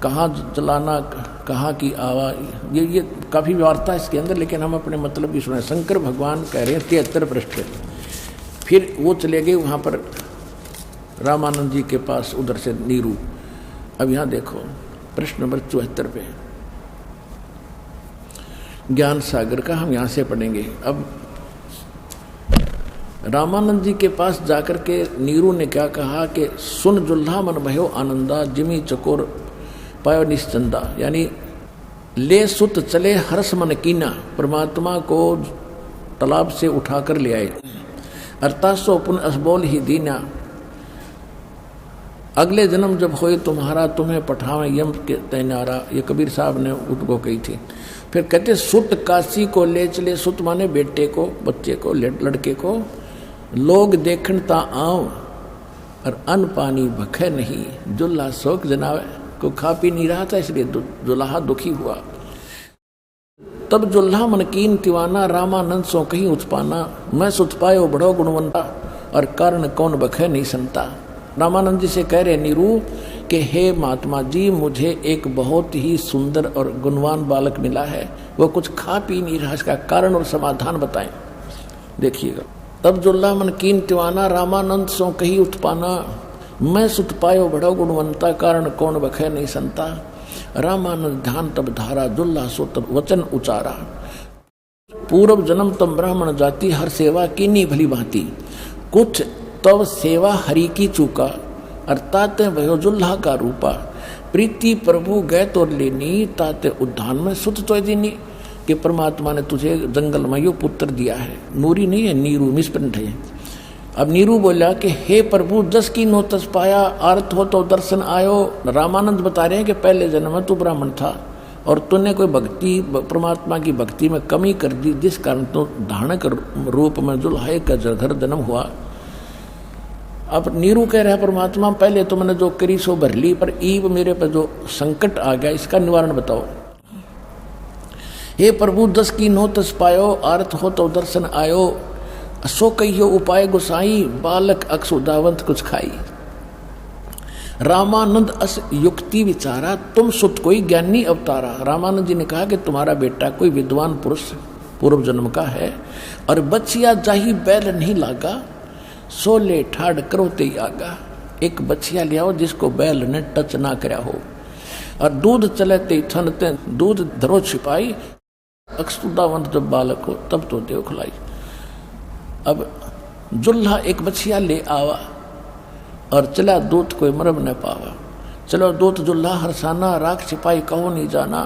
S1: कहाँ जलाना कहाँ की आवा। ये काफ़ी वार्ता है इसके अंदर, लेकिन हम अपने मतलब की सुने। शंकर भगवान कह रहे हैं 73 पृष्ठ पे। फिर वो चले गए वहाँ पर रामानंद जी के पास, उधर से नीरू। अब यहाँ देखो प्रश्न नंबर 74 पे ज्ञान सागर का हम यहाँ से पढ़ेंगे। अब रामानंद जी के पास जाकर के नीरू ने क्या कहा कि सुन जुल्हा मन भयो आनंदा, जिमी चकोर पायो निश्चंदा, यानी ले सुत चले हर्ष मन कीना, परमात्मा को तालाब से उठाकर ले आए। अर्थात सो पुन असबोल ही दीना, अगले जन्म जब होए तुम्हारा, तुम्हें पठावे यम के तैनारा। ये कबीर साहब ने उनको कही थी। फिर कहते सुत काशी को ले चले, सुत माने बेटे को, बच्चे को, लड़के को, लोग देखन ता आओ और अन्न पानी भखे नहीं, जुल्हा शोक जनावे, को खा पी नहीं रहा था इसलिए जुल्हा दुखी हुआ। तब जुल्हा मन कीन तिवाना, रामानंद सो कहीं उत्पाना, मैं सुत पायो बड़ो गुणवंता, और कारण कौन बखे नहीं संता। रामानंद जी से कह रहे नीरू कि हे महात्मा जी, मुझे एक बहुत ही सुंदर और गुणवान बालक मिला है, वो कुछ खा पी नहीं रहा, इसका कारण और समाधान बताएं। देखिएगा, तब जुल्हा मन कीन तिवाना, रामानंद सो कहीं उत्पाना, मैं सुत पायो बड़ा गुणवंता, कारण कौन बखे नहीं संता। रामानंद ध्यान तब धारा, दुल्ला सो तब वचन उचारा। पूर्व जन्म तम ब्राह्मण जाति, हर सेवा कीनी भली भांति। कुछ तब सेवा हरि की चूका, अर्थात भयो जुल्हा का रूपा। प्रीति प्रभु गए तो लेनी, ताते उद्धान में सुत तो दीनी। कि परमात्मा ने तुझे जंगल में यो पुत्र दिया है, नूरी नहीं है, नीरू मिसप्रिंट है। अब नीरू बोला कि हे प्रभु जस की नो तस पाया, अर्थ हो तो दर्शन आयो। रामानंद बता रहे हैं कि पहले जन्म में तू ब्राह्मण था और तूने कोई भक्ति, परमात्मा की भक्ति में कमी कर दी, जिस कारण तो धारणक रूप में जुल्हे का घर जन्म हुआ। अब नीरू कह रहा है परमात्मा पहले तो मैंने जो करी सो भर ली, पर ईब मेरे पर जो संकट आ गया इसका निवारण बताओ। हे प्रभु दस की नो तस पायो, अर्थ हो तो दर्शन आयो। सो कहियो उपाय गुसाई, बालक अक्षुदावंत कुछ खाई। रामानंद अस युक्ति विचारा, तुम सुत कोई ज्ञानी अवतारा। रामानंद जी ने कहा कि तुम्हारा बेटा कोई विद्वान पुरुष पूर्व जन्म का है, और बचिया जाही बैल नहीं लागा, सो ले ठाड़ करो ते आगा। एक बचिया ले आओ जिसको बैल ने टच ना कराया हो, और दूध चले ते थनते दूध धरो छिपाई। अक्षुदावंत जब बालक हो तब तो देव खिलाई। अब जुल्हा एक बछिया ले आवा, और चला दूत कोई मरम न पावा। चलो दूत जुल्हा हरसाना, राख छिपाई कहो नहीं जाना।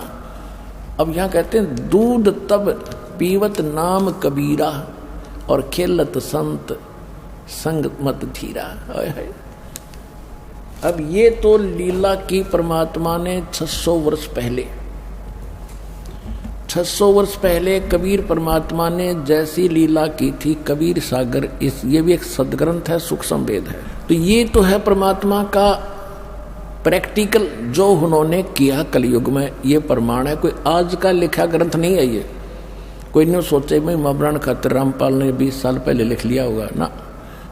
S1: अब यहाँ कहते हैं दूध तब पीवत नाम कबीरा, और खेलत संत संग मत धीरा। अब ये तो लीला की परमात्मा ने 600 वर्ष पहले, 600 वर्ष पहले कबीर परमात्मा ने जैसी लीला की थी। कबीर सागर ये भी एक सदग्रंथ है, सूक्ष्म वेद है। तो ये तो है परमात्मा का प्रैक्टिकल जो उन्होंने किया कलयुग में, ये प्रमाण है। कोई आज का लिखा ग्रंथ नहीं है ये। कोई नहीं सोचे भाई महापुराण खातिर रामपाल ने 20 साल पहले लिख लिया होगा ना,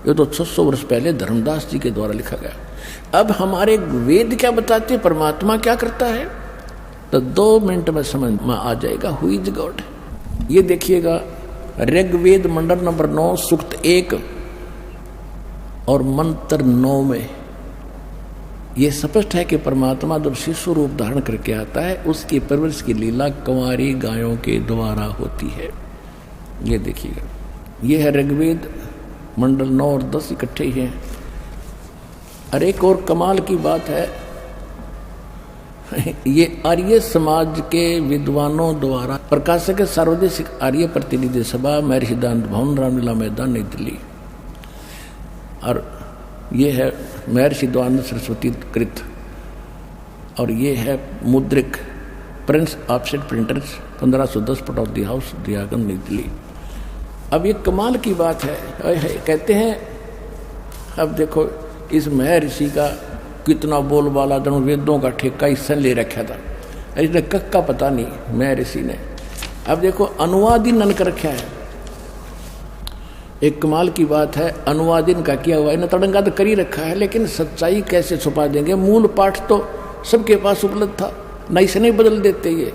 S1: ये तो 600 वर्ष पहले धर्मदास जी के द्वारा लिखा गया। अब हमारे वेद क्या बताते, परमात्मा क्या करता है, तो 2 मिनट में समझ में आ जाएगा हु इज गॉड। ये देखिएगा ऋग्वेद मंडल नंबर 9 सूक्त 1 और मंत्र 9 में ये स्पष्ट है कि परमात्मा जब शिशु रूप धारण करके आता है, उसकी परवरिश की लीला कुंवारी गायों के द्वारा होती है। ये देखिएगा, ये है ऋग्वेद मंडल 9 और 10 इकट्ठे ही हैं। और एक और कमाल की बात है, ये आर्य समाज के विद्वानों द्वारा प्रकाशक सार्वदेशिक आर्य प्रतिनिधि सभा, महर्षि सिद्धांत भवन, रामलीला मैदान, नई दिल्ली। और ये है महर्षि द्वानंद सरस्वती कृत, और ये है मुद्रिक Prince offset printers 1510 Pataudi house, Daryaganj, New Delhi. अब ये कमाल की बात है, कहते हैं अब देखो इस महर्षि का कितना बोलबाला, दोनों वेदों का ठेका इससे ले रखा था, इसने कक्का पता नहीं महर्षि ने। अब देखो अनुवादिन कर रखा है। एक कमाल की बात है, अनुवादिन का किया हुआ, इन्हें तड़ंगा तो कर ही रखा है, लेकिन सच्चाई कैसे छुपा देंगे। मूल पाठ तो सबके पास उपलब्ध था, न इसे नहीं बदल देते ये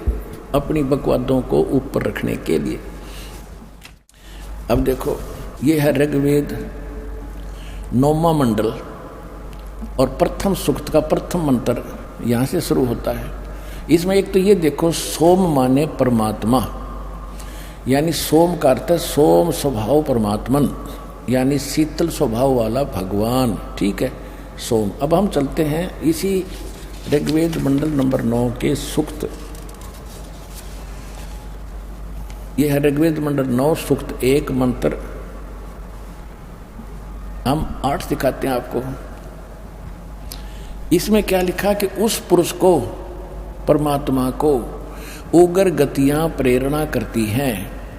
S1: अपनी बकवादों को ऊपर रखने के लिए। अब देखो ये है ऋग्वेद 9वां मंडल और प्रथम सूक्त का प्रथम मंत्र यहाँ से शुरू होता है। इसमें एक तो ये देखो, सोम माने परमात्मा, यानी सोम का अर्थ है सोम स्वभाव परमात्मन, यानी शीतल स्वभाव वाला भगवान। ठीक है, सोम। अब हम चलते हैं इसी ऋग्वेद मंडल नंबर 9 के सूक्त। यह है ऋग्वेद मंडल 9 सूक्त 1 मंत्र। हम 8 दिखाते हैं आपको। इसमें क्या लिखा कि उस पुरुष को, परमात्मा को उग्र गतियां प्रेरणा करती हैं,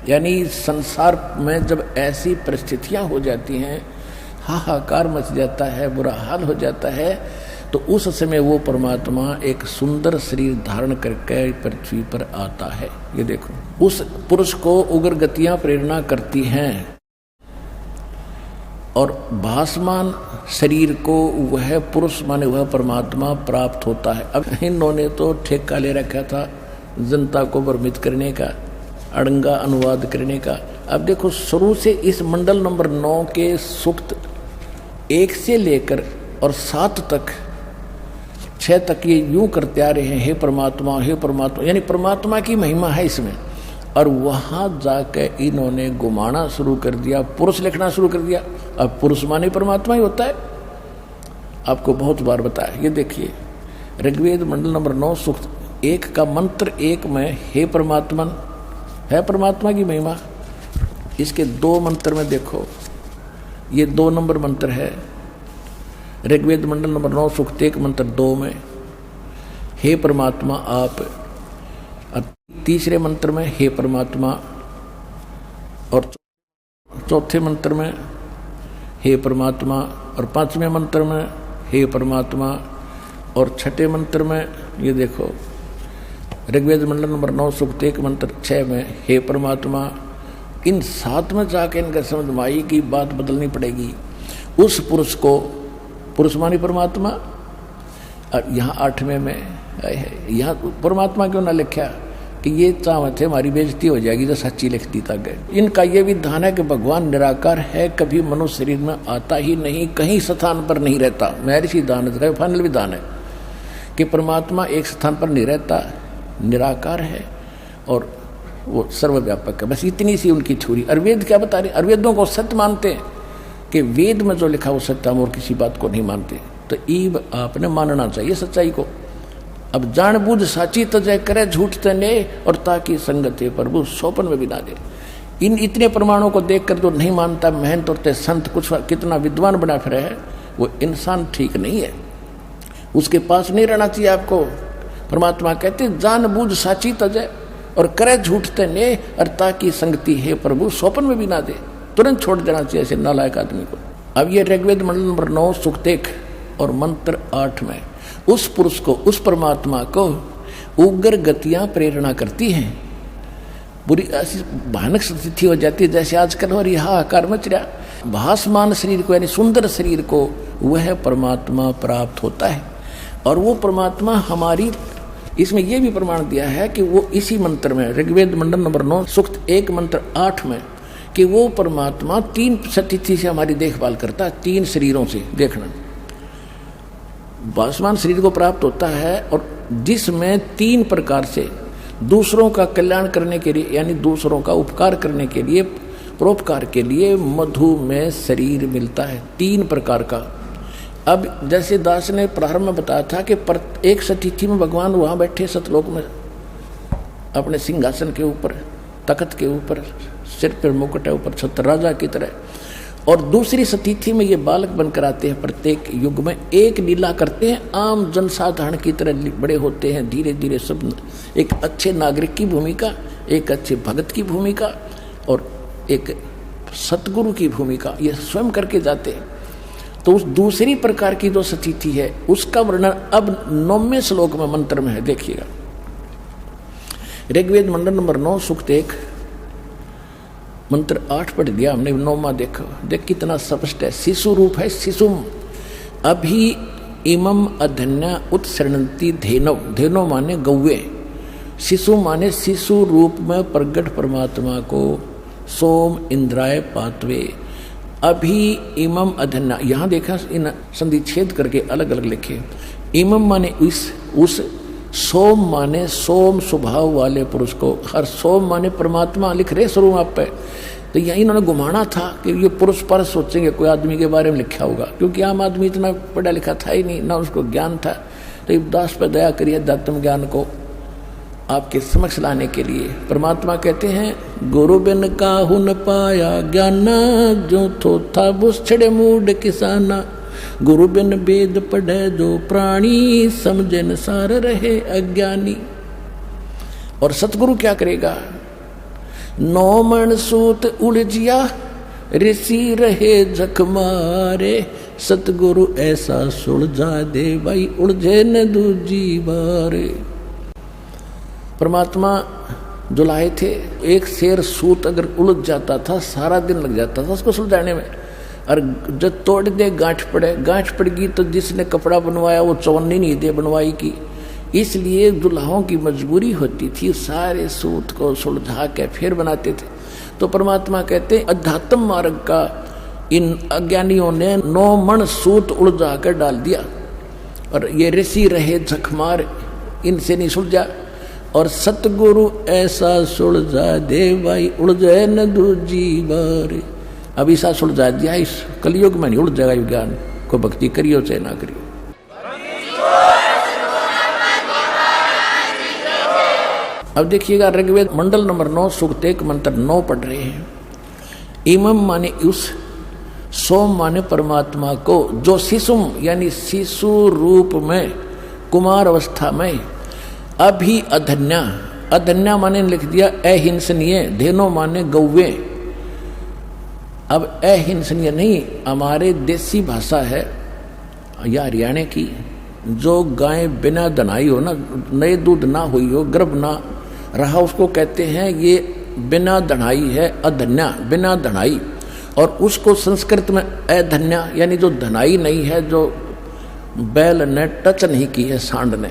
S1: यानी संसार में जब ऐसी परिस्थितियां हो जाती हैं, हाहाकार मच जाता है, बुरा हाल हो जाता है, तो उस समय वो परमात्मा एक सुंदर शरीर धारण करके पृथ्वी पर आता है। ये देखो, उस पुरुष को उग्र गतियां प्रेरणा करती हैं और भासमान शरीर को वह पुरुष माने वह परमात्मा प्राप्त होता है। अब इन्होंने तो ठेका ले रखा था जनता को भ्रमित करने का, अड़ंगा अनुवाद करने का। अब देखो शुरू से इस मंडल नंबर 9 के सूक्त 1 से लेकर और 7 तक 6 तक ये यूं करते आ रहे हैं, हे परमात्मा हे परमात्मा, यानी परमात्मा की महिमा है इसमें। और वहां जाके इन्होंने घुमाना शुरू कर दिया, पुरुष लिखना शुरू कर दिया। अब पुरुष माने परमात्मा ही होता है, आपको बहुत बार बताया। ये देखिए ऋग्वेद मंडल नंबर 9 सूक्त 1 का मंत्र 1 में हे परमात्मन है परमात्मा की महिमा। इसके 2 मंत्र में देखो, ये 2 नंबर मंत्र है ऋग्वेद मंडल नंबर 9 सूक्त 1 मंत्र 2 में हे परमात्मा आप, और तीसरे मंत्र में हे परमात्मा, और चौथे मंत्र में हे परमात्मा, और 5वें मंत्र में हे परमात्मा, और 6ठे मंत्र में ये देखो ऋग्वेद मंडल नंबर 9 सूक्त 1 मंत्र 6 में हे परमात्मा। इन 7 में जाके इनका समझ में आई कि बात बदलनी पड़ेगी। उस पुरुष को, पुरुष मानी परमात्मा, और यहाँ 8वें में यहाँ परमात्मा क्यों ना लिखा कि ये चाहते हमारी बेइज्जती हो जाएगी जो सच्ची लिखती तक। इनका ये विधान है कि भगवान निराकार है, कभी मनुष्य शरीर में आता ही नहीं, कहीं स्थान पर नहीं रहता। महर्षि दानव का फाइनल विधान है कि परमात्मा एक स्थान पर नहीं रहता, निराकार है और वो सर्वव्यापक है। बस इतनी सी उनकी थ्योरी। और वेद क्या बता रहे? वेदों को सत्य मानते हैं कि वेद में जो लिखा वो सत्य, हम और किसी बात को नहीं मानते। तो ईब आपने मानना चाहिए सच्चाई को। अब जानबूझ साची तजय करे झूठ तने, और ताकि संगते प्रभु सोपन में भी ना दे। इन इतने प्रमाणों को देखकर जो नहीं मानता महंत और संत कुछ कितना विद्वान बना फिर है, वो इंसान ठीक नहीं है, उसके पास नहीं रहना चाहिए आपको। परमात्मा कहते जानबूझ साची तजय और करे झूठ तने, और ताकि संगति है प्रभु सोपन में भी ना दे। तुरंत छोड़ देना चाहिए ऐसे नालायक आदमी को। अब ये ऋग्वेद मंडल नंबर 9 सूक्त 1 और मंत्र 8 में उस पुरुष को, उस परमात्मा को उग्र गतियां प्रेरणा करती हैं। बुरी ऐसी भयानक स्थिति हो जाती है जैसे आजकल और यह आकार मच रहा। भासमान शरीर को यानी सुंदर शरीर को वह परमात्मा प्राप्त होता है। और वो परमात्मा हमारी, इसमें यह भी प्रमाण दिया है कि वो इसी मंत्र में ऋग्वेद मंडल नंबर 9 सूक्त 1 मंत्र 8 में कि वो परमात्मा 3 स्थिति से हमारी देखभाल करता है, 3 शरीरों से। देखना भासमान शरीर को प्राप्त होता है, और जिसमें 3 प्रकार से दूसरों का कल्याण करने के लिए यानी दूसरों का उपकार करने के लिए, परोपकार के लिए मधुमेह शरीर मिलता है 3 प्रकार का। अब जैसे दास ने प्रारंभ में बताया था कि एक स्थिति में भगवान वहाँ बैठे सतलोक में अपने सिंहासन के ऊपर, तख्त के ऊपर, सिर पर मुकुट है, ऊपर छत्र राजा की तरह, और दूसरी स्थिति में ये बालक बनकर आते हैं। प्रत्येक युग में एक लीला करते हैं, आम जनसाधारण की तरह बड़े होते हैं। धीरे धीरे सब एक अच्छे नागरिक की भूमिका, एक अच्छे भगत की भूमिका और एक सतगुरु की भूमिका ये स्वयं करके जाते हैं। तो उस दूसरी प्रकार की जो स्थिति है उसका वर्णन अब 9वें श्लोक में मंत्र में है। देखिएगा ऋग्वेद मंडल नंबर 9 सूक्त 1 मंत्र 8 पढ़ दिया हमने, 9वां देखो, देख कितना स्पष्ट है। शिशु रूप है, शिशुम अभी इमम अधन्या उत्सरणंती धेनव, धेनव माने गौवे, शिशु माने शिशु रूप में प्रगट परमात्मा को सोम इंद्राय पातवे। अभी इमम अधन्या, यहाँ देखा इन संधि छेद करके अलग अलग लिखे। इमम माने उस, सोम माने सोम स्वभाव वाले पुरुष को, हर सोम माने परमात्मा लिख रहे स्वरूप आप पे। तो यही इन्होंने घुमाना था कि ये पुरुष पर सोचेंगे कोई आदमी के बारे में लिखा होगा, क्योंकि आम आदमी इतना पढ़ा लिखा था ही नहीं, ना उसको ज्ञान था। तो दास पर दया करिए, अध्यात्म ज्ञान को आपके समक्ष लाने के लिए। परमात्मा कहते हैं गुरु बिन काहू न पाया ज्ञाना, जो थो था बुस छड़े मूड किसाना। गुरु बिन वेद पढ़े जो प्राणी, समझे न सार रहे अज्ञानी। और सतगुरु क्या करेगा? 9 मन सूत उलझिया, ऋषि रहे जख मारे। सतगुरु ऐसा सुलझा दे भाई, उलझे न दूजी बारे। परमात्मा जो लाए थे, एक शेर सूत अगर उलझ जाता था सारा दिन लग जाता था उसको सुलझाने में। और जब तोड़ दे गांठ पड़ेगी तो जिसने कपड़ा बनवाया वो चौनी नहीं दे बनवाई की। इसलिए दुल्हाओं की मजबूरी होती थी, सारे सूत को सुलझा के फिर बनाते थे। तो परमात्मा कहते हैं अध्यात्म मार्ग का इन अज्ञानियों ने 9 मन सूत उलझा कर डाल दिया, और ये ऋषि रहे झकमार, इनसे नहीं सुलझा। और सतगुरु ऐसा सुलझा दे भाई, उलझे न दूजी बार। अब ऐसा सुलझा दिया, इस कलयुग में नहीं उलझेगा विज्ञान को, भक्ति करियो चाहे ना करियो। अब देखिएगा ऋग्वेद मंडल नंबर 9 सूक्त 1 मंत्र 9 पढ़ रहे हैं। इमम माने उस, सोम माने परमात्मा को, जो शिशुम यानी शिशु रूप में कुमार अवस्था में, अभी अधन्या, अधन्या माने लिख दिया अहिंसनीय, धेनो माने गौवे। अब अहिंसनीय नहीं, हमारे देसी भाषा है या हरियाणा की, जो गाय बिना दनाई हो ना, नए दूध ना हुई हो, गर्भ ना रहा, उसको कहते हैं ये बिना दनाई है, अधन्या, बिना दनाई। और उसको संस्कृत में अधन्या यानी जो धनाई नहीं है, जो बैल ने टच नहीं की है सांड ने।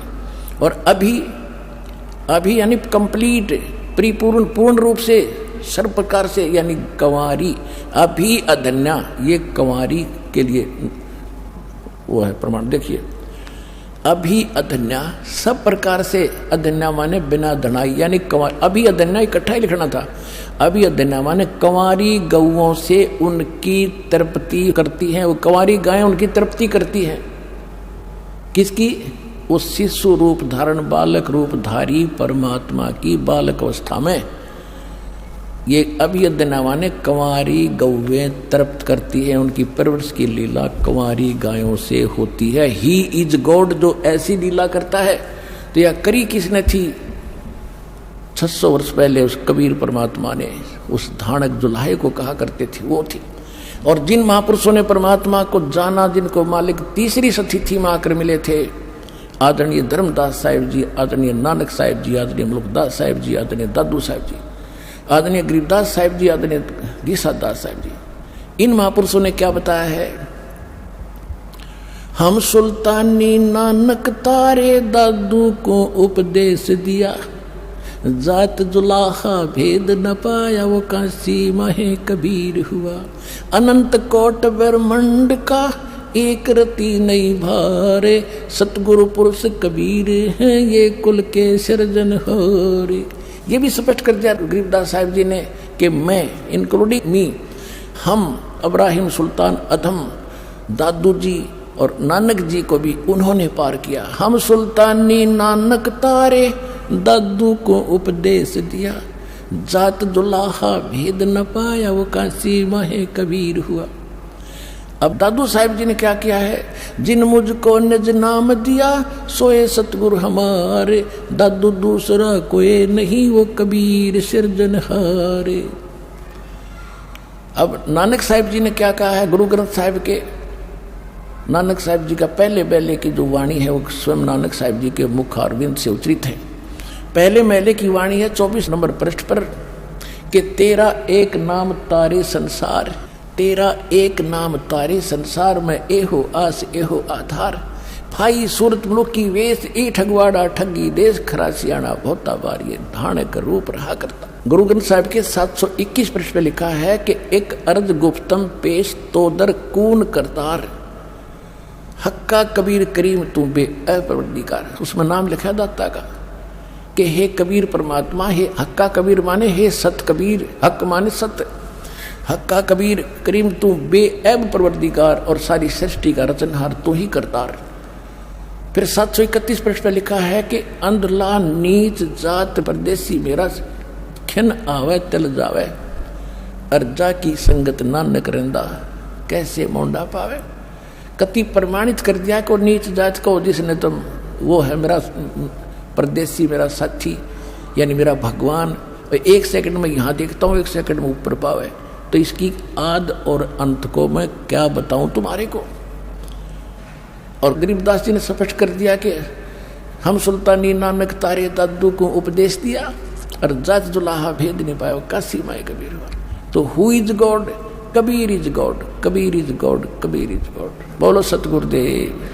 S1: और अभी यानी कंप्लीट, परिपूर्ण, पूर्ण रूप से, सर्व प्रकार से, यानी कंवारी। अभी अधन्या, ये कंवारी के लिए वो है प्रमाण। देखिए अभी अधन्या, सब प्रकार से, अधन्या माने बिना धनाई यानी कंवारी। अभी अधन्या इकट्ठा ही लिखना था। अभी अधन्या माने कंवारी गौओं से उनकी तृप्ति करती हैं, वो कंवारी गायें उनकी तृप्ति करती हैं। किसकी? उस शिशु रूप धारण, बालक रूप धारी परमात्मा की बालक अवस्था में। ये अभियदना माने कंवारी गौवें तृप्त करती है, उनकी परवरिश की लीला कंवारी गायों से होती है। ही इज गॉड, जो ऐसी लीला करता है। तो यह करी किसने थी? 600 वर्ष पहले उस कबीर परमात्मा ने उस धानक जुलाहे को कहा करते थे, वो थी। और जिन महापुरुषों ने परमात्मा को जाना, जिनको मालिक तीसरी सतिथि में आकर मिले थे, आदरणीय धर्मदास साहिब जी, आदरणीय नानक साहिब जी, आदरणीय मुल्कदास साहिब जी, आदरणीय दादू साहिब जी, आदरणीय गरीबदास साहिब जी, आदरणीय गीसादास साहिब जी, इन महापुरुषों ने क्या बताया है? हम सुल्तानी नानक तारे दादू को उपदेश दिया, जात जुलाहा भेद न पाया, वो काशी महे कबीर हुआ। अनंत कोट ब्रह्मंड का एक रति नहीं भारे, सतगुरु पुरुष कबीर हैं ये कुल के सृजन हो रे। ये भी स्पष्ट कर दिया गरीबदास साहिब जी ने कि मैं, इंक्लूडिंग मी, हम, इब्राहिम सुल्तान अधम, दादू जी और नानक जी को भी उन्होंने पार किया। हम सुल्तानी नानक तारे दादू को उपदेश दिया, जात जुलाहा भेद न पाया, वो काशी महे कबीर हुआ। अब दादू साहिब जी ने क्या किया है? जिन मुझको निज नाम दिया, सोए सतगुरु हमारे, दादू दूसरा कोई नहीं, वो कबीर सिरजनहारे। अब नानक साहिब जी ने क्या कहा है? गुरु ग्रंथ साहिब के, नानक साहिब जी का पहले पहले की जो वाणी है, वो स्वयं नानक साहिब जी के मुख अरविंद से उच्चरित है। पहले मेले की वाणी है 24 नंबर पृष्ठ पर, कि तेरा एक नाम तारे संसार, तेरा एक नाम तारे संसार में, एहो आस एहो आधार, भाई सूरत मुलुक की वेश, ई ठगवाड़ा ठगी देश, खरा सियाणा भोता बारिये, ढाणे का रूप रहा करता। गुरु ग्रंथ साहिब के 721 पृष्ठ पे लिखा है कि एक अर्ज गुप्तम पेश तोदर कून करतार, हक्का कबीर करीम तू बे अपरवरदिगार। उसमें नाम लिखा दाता का कि हे कबीर परमात्मा, हे हक्का कबीर माने हे सत कबीर, हक माने सत्य, हक्का कबीर करीम तू बेऐब परवरदिगार, और सारी सृष्टि का रचनहार तू ही करतार। फिर 731 पृष्ठ पर लिखा है कि अंधला नीच जात परदेसी मेरा, खिन आवे तिल जावे, अर्जा की संगत नानक रंदा, कैसे मोंडा पावे। कति प्रमाणित कर दिया को नीच जात को, जिसने तुम, वो है मेरा परदेसी, मेरा साथी, यानी मेरा भगवान। एक सेकंड में यहाँ देखता हूँ, एक सेकंड में ऊपर पावे। तो इसकी आद और अंत को मैं क्या बताऊं तुम्हारे को। और गरीबदास जी ने स्पष्ट कर दिया कि हम सुल्तानी नानक तारे दादू को उपदेश दिया, और जात जुलाहा भेद नहीं पाया, काशी माए कबीर हुआ। तो who is God? Kabir is God, Kabir is God, Kabir is God. बोलो सतगुरुदेव।